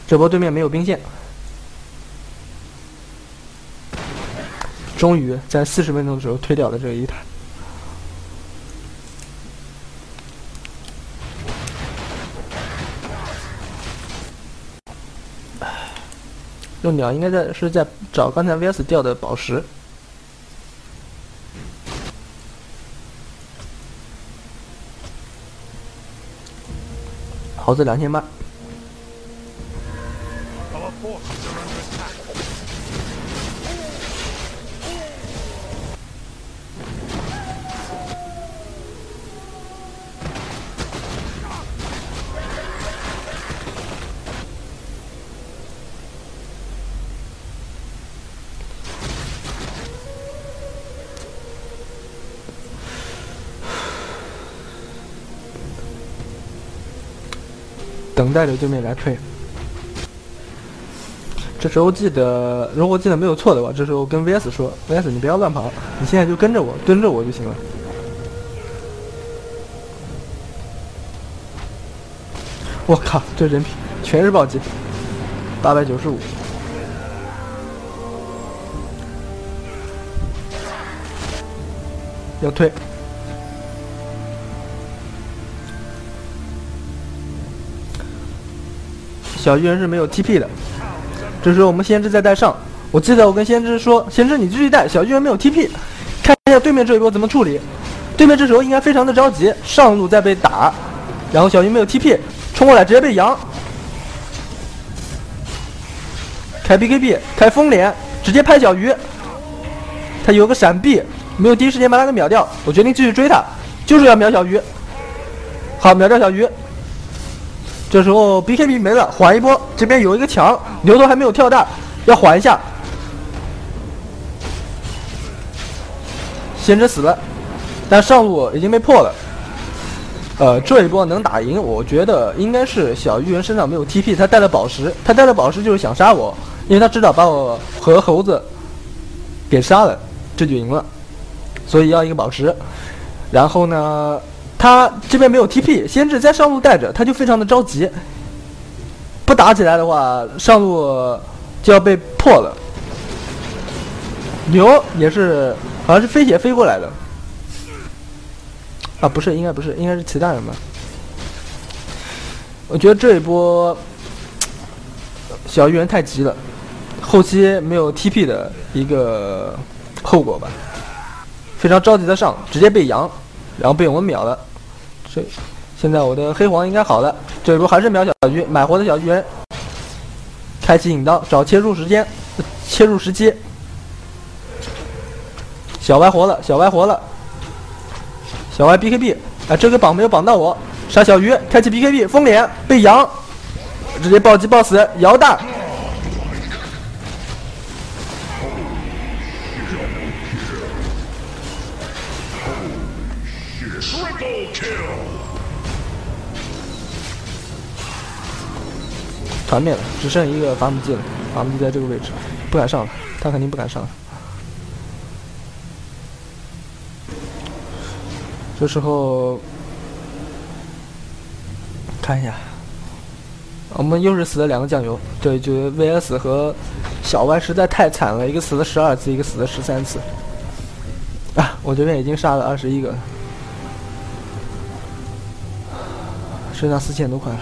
这波对面没有兵线。终于在40分钟的时候推掉了这个1塔。肉鸟应该是在找刚才 VS 掉的宝石。猴子2800。等待着对面来推。这时候记得，如果记得没有错的话，这时候跟 VS 说 ：“VS 你不要乱跑，你现在就跟着我，蹲着我就行了。”我靠，这人品全是暴击，895。要推。小鱼人是没有 TP 的，这时候我们先知在带上。我记得我跟先知说：“先知你继续带，小鱼人没有 TP。”看一下对面这一波怎么处理。对面这时候应该非常的着急，上路在被打，然后小鱼没有 TP， 冲过来直接被扬，开 BKB， 开风脸，直接拍小鱼。他有个闪避，没有第一时间把他给秒掉。我决定继续追他，就是要秒小鱼。好，秒掉小鱼。这时候 BKB 没了，缓一波。这边有一个墙，牛头还没有跳大，要缓一下。先知死了，但上路已经被破了。这一波能打赢，我觉得应该是小鱼人身上没有 TP， 他带了宝石，就是想杀我，因为他知道把我和猴子给杀了，这就赢了，所以要一个宝石。然后呢？他这边没有 TP， 先知在上路带着，他就非常的着急。不打起来的话，上路就要被破了。牛也是，好像是飞血飞过来的。啊，不是，应该不是，应该是其他人吧。我觉得这一波小鱼人太急了，后期没有 TP 的一个后果吧。非常着急的上，直接被扬，然后被我们秒了。现在我的黑黄应该好了，这一波还是秒小鱼，买活的小鱼人，开启引刀找切入时间，切入时机。小歪活了，小歪 BKB， 哎，这个绑没有绑到我，杀小鱼，开启 BKB， 封脸被扬，直接暴击暴死，摇大。团灭了，只剩一个伐木机了。伐木机在这个位置，不敢上了，他肯定不敢上了。这时候看一下，我们又是死了2个酱油，对，就 VS 和小歪实在太惨了，一个死了12次，一个死了13次。啊，我这边已经杀了21个了，身上4000多块了。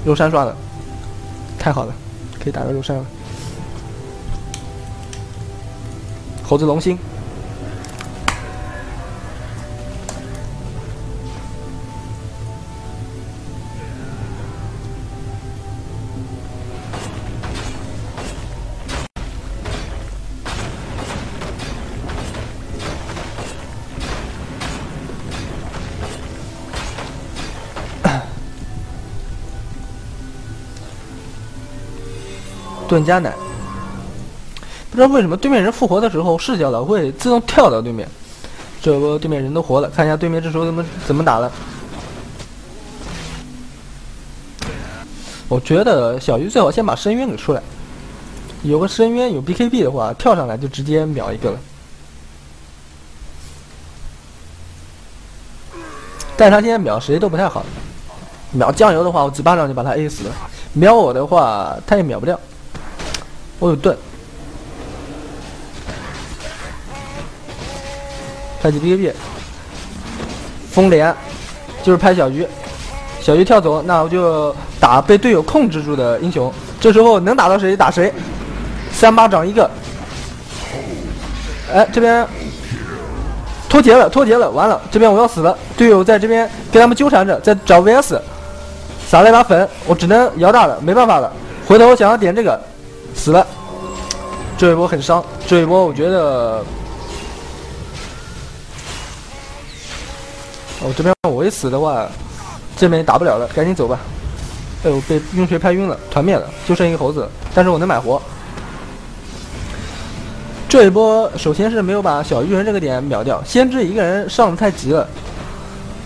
肉山刷的，太好了，可以打个肉山了。猴子龙心，盾加奶。不知道为什么对面人复活的时候视角老会自动跳到对面，这波对面人都活了，看一下对面这时候怎么打了。我觉得小鱼最好先把深渊给出来，有个深渊有 BKB 的话，跳上来就直接秒一个了。但是他现在秒谁都不太好，秒酱油的话，我几巴掌就把他 A 死了；秒我的话，他也秒不掉。我有盾。拍起 BKB， 风莲就是拍小鱼，小鱼跳走，那我就打被队友控制住的英雄。这时候能打到谁打谁，3巴掌一个。哎，这边脱节了，完了，这边我要死了，队友在这边跟他们纠缠着，在找 VS， 撒了一把粉，我只能摇大了，没办法了，回头想要点这个，死了。这一波很伤，这一波我觉得。我这边我一死的话，这边打不了了，赶紧走吧。哎呦，被晕锤拍晕了，团灭了，就剩一个猴子，但是我能买活。这一波首先是没有把小鱼人这个点秒掉，先知一个人上的太急了，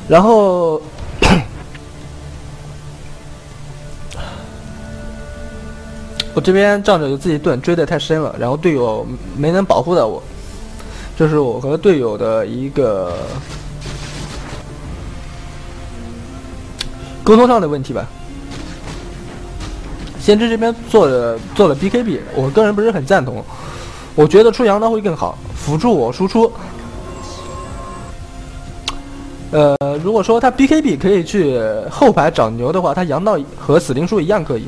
然后我这边仗着有自己盾追得太深了，然后队友没能保护到我，这是我和队友的一个沟通上的问题吧。先知这边做了 BKB， 我个人不是很赞同，我觉得出羊刀会更好，辅助我输出。如果说他 BKB 可以去后排找牛的话，他羊刀和死灵书一样可以。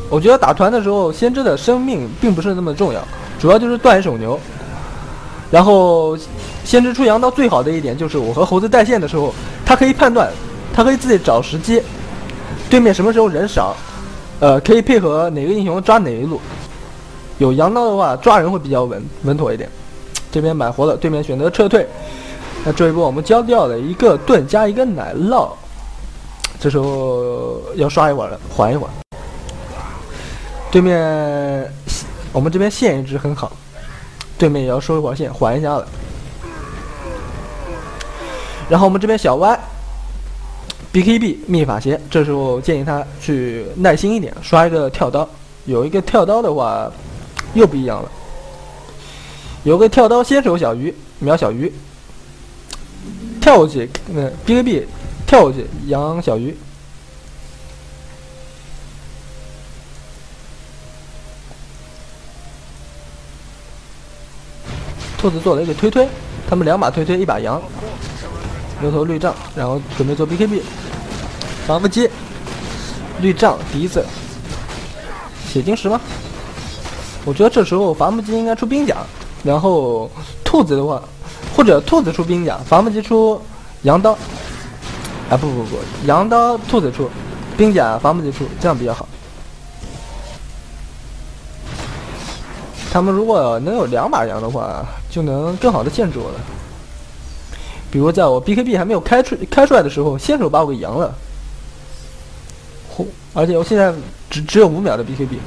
我觉得打团的时候，先知的生命并不是那么重要，主要就是断一手牛。然后先知出羊刀最好的一点就是我和猴子带线的时候，他可以判断，他可以自己找时机，对面什么时候人少，可以配合哪个英雄抓哪一路。有羊刀的话，抓人会比较稳妥一点。这边买活了，对面选择撤退。那这一波我们交掉了一个盾加一个奶酪，这时候要刷一会儿了，缓一会儿。对面我们这边线一直很好，对面也要收一会儿线，缓一下了。然后我们这边小歪 BKB 秘法鞋，这时候建议他去耐心一点，刷一个跳刀。有一个跳刀的话又不一样了，有个跳刀先手小鱼秒小鱼，跳过去BKB 跳过去养小鱼。兔子做了一个推，他们2把推1把羊，牛头绿杖，然后准备做 BKB， 防不击，绿杖笛子，血晶石吗？我觉得这时候防不击应该出冰甲，然后兔子的话，或者兔子出冰甲，防不击出羊刀，啊不，羊刀兔子出，冰甲防不击出，这样比较好。他们如果能有2把羊的话，就能更好的限制我了。比如在我 BKB 还没有开出来的时候，先手把我给扬了。而且我现在只有5秒的 BKB。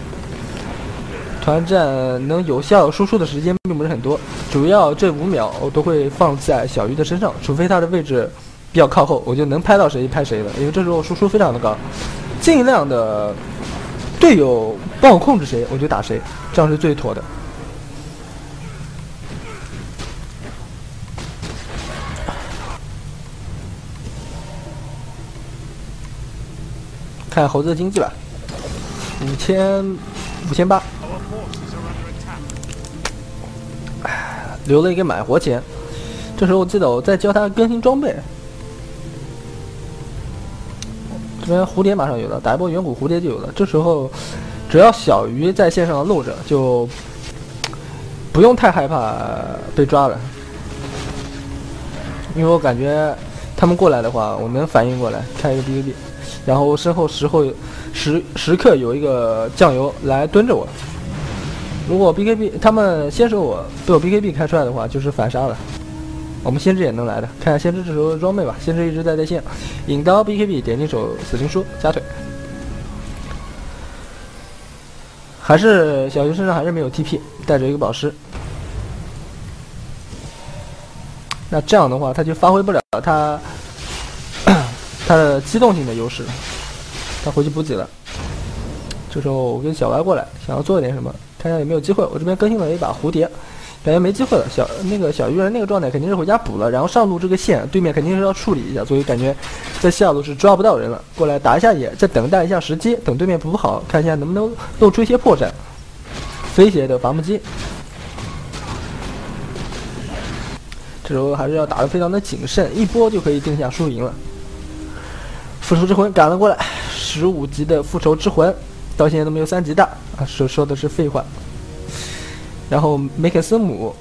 团战能有效输出的时间并不是很多，主要这5秒我都会放在小鱼的身上，除非他的位置比较靠后，我就能拍到谁拍谁了，因为这时候输出非常的高，尽量的队友帮我控制谁，我就打谁，这样是最妥的。看猴子的经济吧，5800，留了一个买活钱。这时候我记得我在教他更新装备。这边蝴蝶马上有了，打一波远古蝴蝶就有了。这时候只要小鱼在线上露着，就不用太害怕被抓了。因为我感觉他们过来的话，我能反应过来，开一个 BKB， 然后身后时刻有一个酱油来蹲着我。如果 BKB 他们先手我被我 BKB 开出来的话，就是反杀了。我们先知也能来的，看下先知这时候的装备吧。先知一直在带线，引刀 BKB 点金手死情书加腿，还是小鱼身上还是没有 TP， 带着一个宝石。那这样的话，他就发挥不了他的机动性的优势了，他回去补给了。这时候我跟小歪过来，想要做一点什么，看一下有没有机会。我这边更新了一把蝴蝶，感觉没机会了。小鱼人那个状态肯定是回家补了，然后上路这个线对面肯定是要处理一下，所以感觉在下路是抓不到人了。过来打一下野，再等待一下时机，等对面补好，看一下能不能露出一些破绽。飞鞋的伐木机，这时候还是要打得非常的谨慎，一波就可以定下输赢了。复仇之魂赶了过来，15级的复仇之魂。到现在都没有3级大啊，说的是废话。然后梅肯斯姆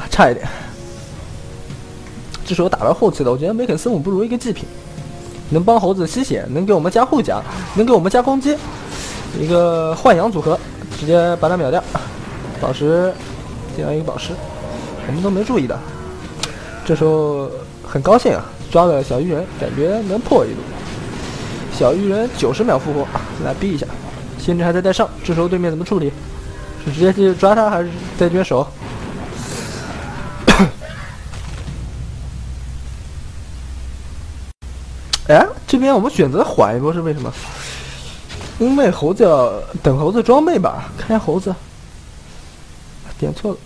差一点，这时候打到后期了，我觉得梅肯斯姆不如一个祭品，能帮猴子吸血，能给我们加护甲，能给我们加攻击，一个豢养组合，直接把他秒掉。宝石，这样一个宝石，我们都没注意到。这时候很高兴啊，抓了小鱼人，感觉能破一路。小鱼人90秒复活，来逼一下。先知还在带上，这时候对面怎么处理？是直接去抓他，还是在这边守？哎，这边我们选择缓一波是为什么？因为猴子要等猴子装备吧？看一下猴子，点错了，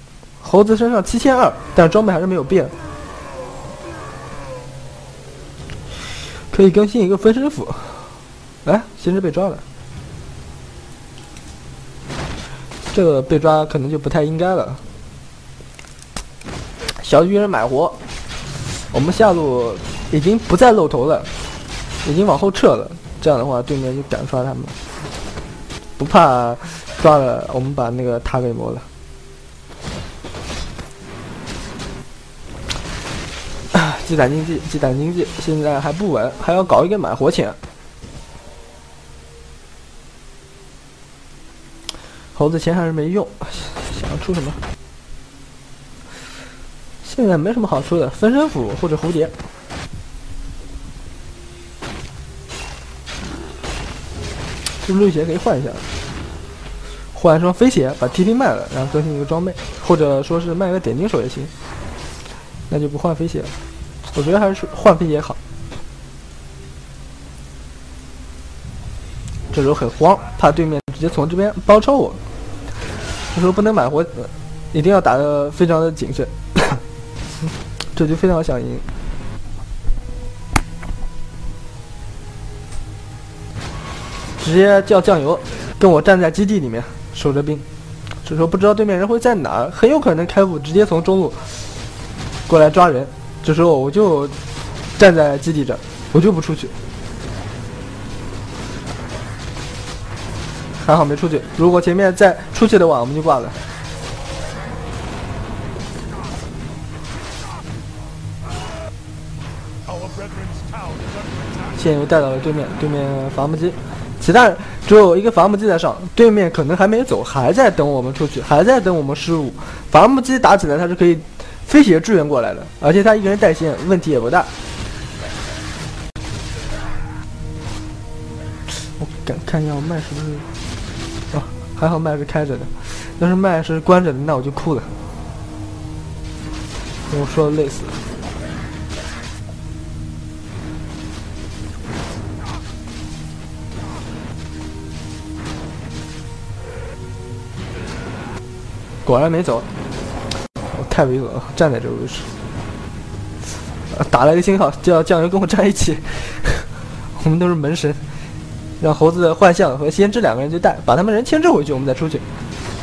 猴子身上7200，但是装备还是没有变。可以更新一个分身斧。哎，先知被抓了。这个被抓可能就不太应该了。小鱼人买活，我们下路已经不再露头了，已经往后撤了。这样的话，对面就敢刷他们，不怕抓了我们把那个塔给磨了。积攒经济，现在还不稳，还要搞一个买活钱。猴子钱还是没用，想要出什么？现在没什么好出的，分身斧或者蝴蝶。这绿鞋可以换一下，换一双飞鞋，把 TP 卖了，然后更新一个装备，或者说是卖个点金手也行。那就不换飞鞋了，我觉得还是换飞鞋好。这时候很慌，怕对面直接从这边包抄我。这时候不能买活，一定要打得非常的谨慎，这就非常想赢。直接叫酱油，跟我站在基地里面守着兵。这时候不知道对面人会在哪儿，很有可能开步直接从中路过来抓人。这时候我就站在基地这，我就不出去。还好没出去，如果前面再出去的话，我们就挂了。线又带到了对面，对面伐木机，其他人只有一个伐木机在上，对面可能还没走，还在等我们出去，还在等我们失误。伐木机打起来他是可以飞鞋支援过来的，而且他一个人带线，问题也不大。我看一下我麦是不是？哦，还好麦是开着的，要是麦是关着的，那我就哭了。我说累死了。果然没走，我太猥琐了，站在这个位置。打了一个信号，叫酱油跟我站一起。我们都是门神，让猴子的幻象和先知2个人去带，把他们人牵制回去，我们再出去。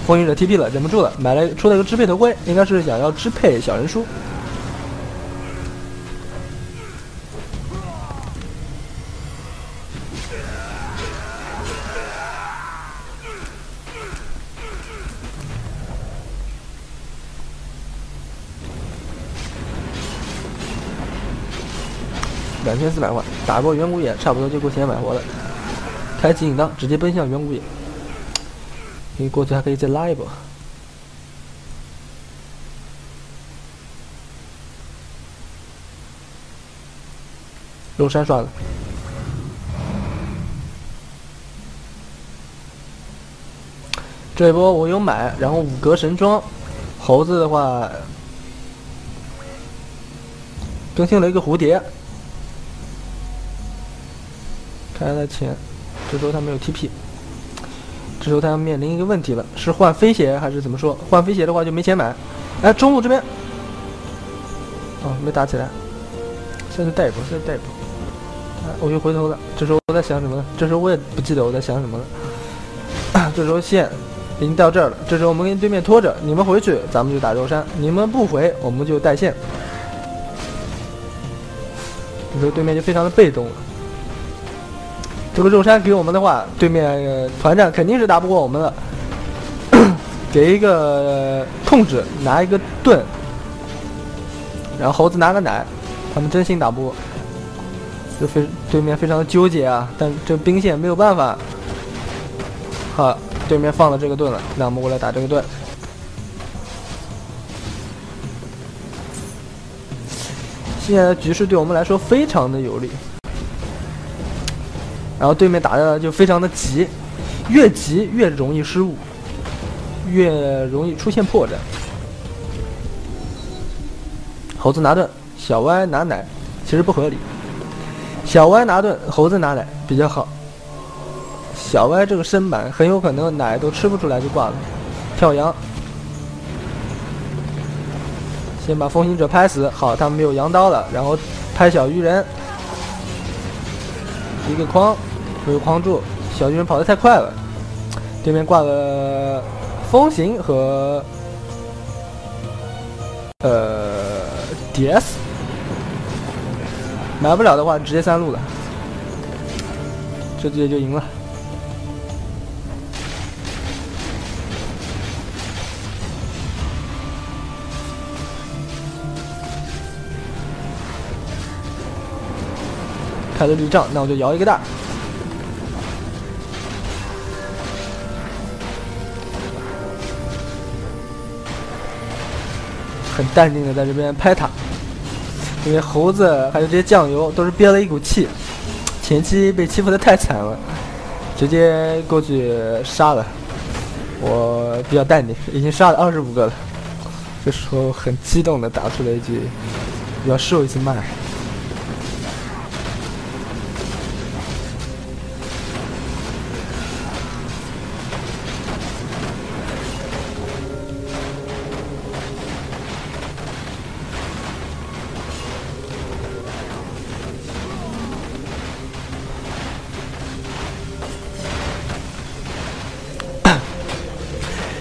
风云者 TP 了，忍不住了，出了个支配头盔，应该是想要支配小人书。2400万，打过远古野，差不多就够钱买活了。开启引导，直接奔向远古野。因为过去还可以再拉一波。肉山刷了。这一波我有买，然后5格神装，猴子的话更新了一个蝴蝶。开了钱，这时候他没有 TP， 这时候他要面临一个问题了，是换飞鞋还是怎么说？换飞鞋的话就没钱买。哎，中路这边，哦，没打起来，现在带一波，现在带一波。我又回头了，这时候我在想什么呢？这时候我也不记得我在想什么了。这时候线已经到这儿了，这时候我们跟对面拖着，你们回去，咱们就打肉山；你们不回，我们就带线。这时候对面就非常的被动了。这个肉山给我们的话，对面团战肯定是打不过我们了。给一个控制，拿一个盾，然后猴子拿个奶，他们真心打不过。对面非常的纠结啊，但这兵线没有办法。好，对面放了这个盾了，那我们过来打这个盾。现在的局势对我们来说非常的有利。然后对面打的就非常的急，越急越容易失误，越容易出现破绽。猴子拿盾，小歪拿奶，其实不合理。小歪拿盾，猴子拿奶比较好。小歪这个身板很有可能奶都吃不出来就挂了。跳羊，先把风行者拍死，好，他们没有羊刀了，然后拍小鱼人。一个框没有框住，小巨人跑得太快了，对面挂了风行和DS， 买不了的话直接3路了，这局就赢了。开了绿杖，那我就摇一个大。很淡定的在这边拍塔，因为猴子还有这些酱油都是憋了一股气，前期被欺负的太惨了，直接过去杀了。我比较淡定，已经杀了25个了。这时候很激动的打出了一句：“要受一次麦。”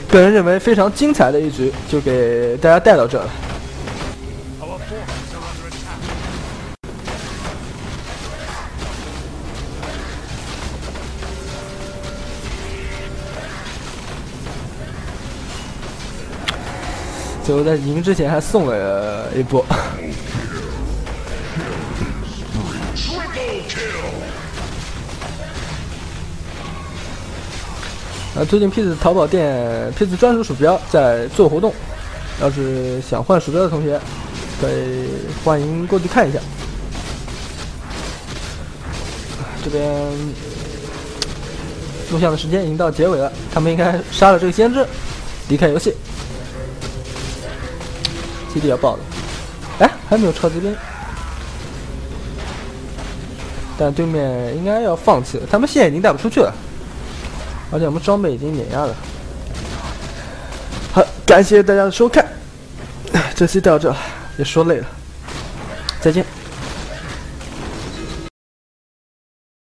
个人认为非常精彩的一局，就给大家带到这了。最后在赢之前还送了一波。最近 P 子淘宝店 P 子专属鼠标在做活动，要是想换鼠标的同学，可以欢迎过去看一下。这边录像的时间已经到结尾了，他们应该杀了这个先知，离开游戏。基地要爆了，哎，还没有超这边，但对面应该要放弃了，他们线已经带不出去了。而且我们装备已经碾压了。好，感谢大家的收看，这期到这，也说累了，再见。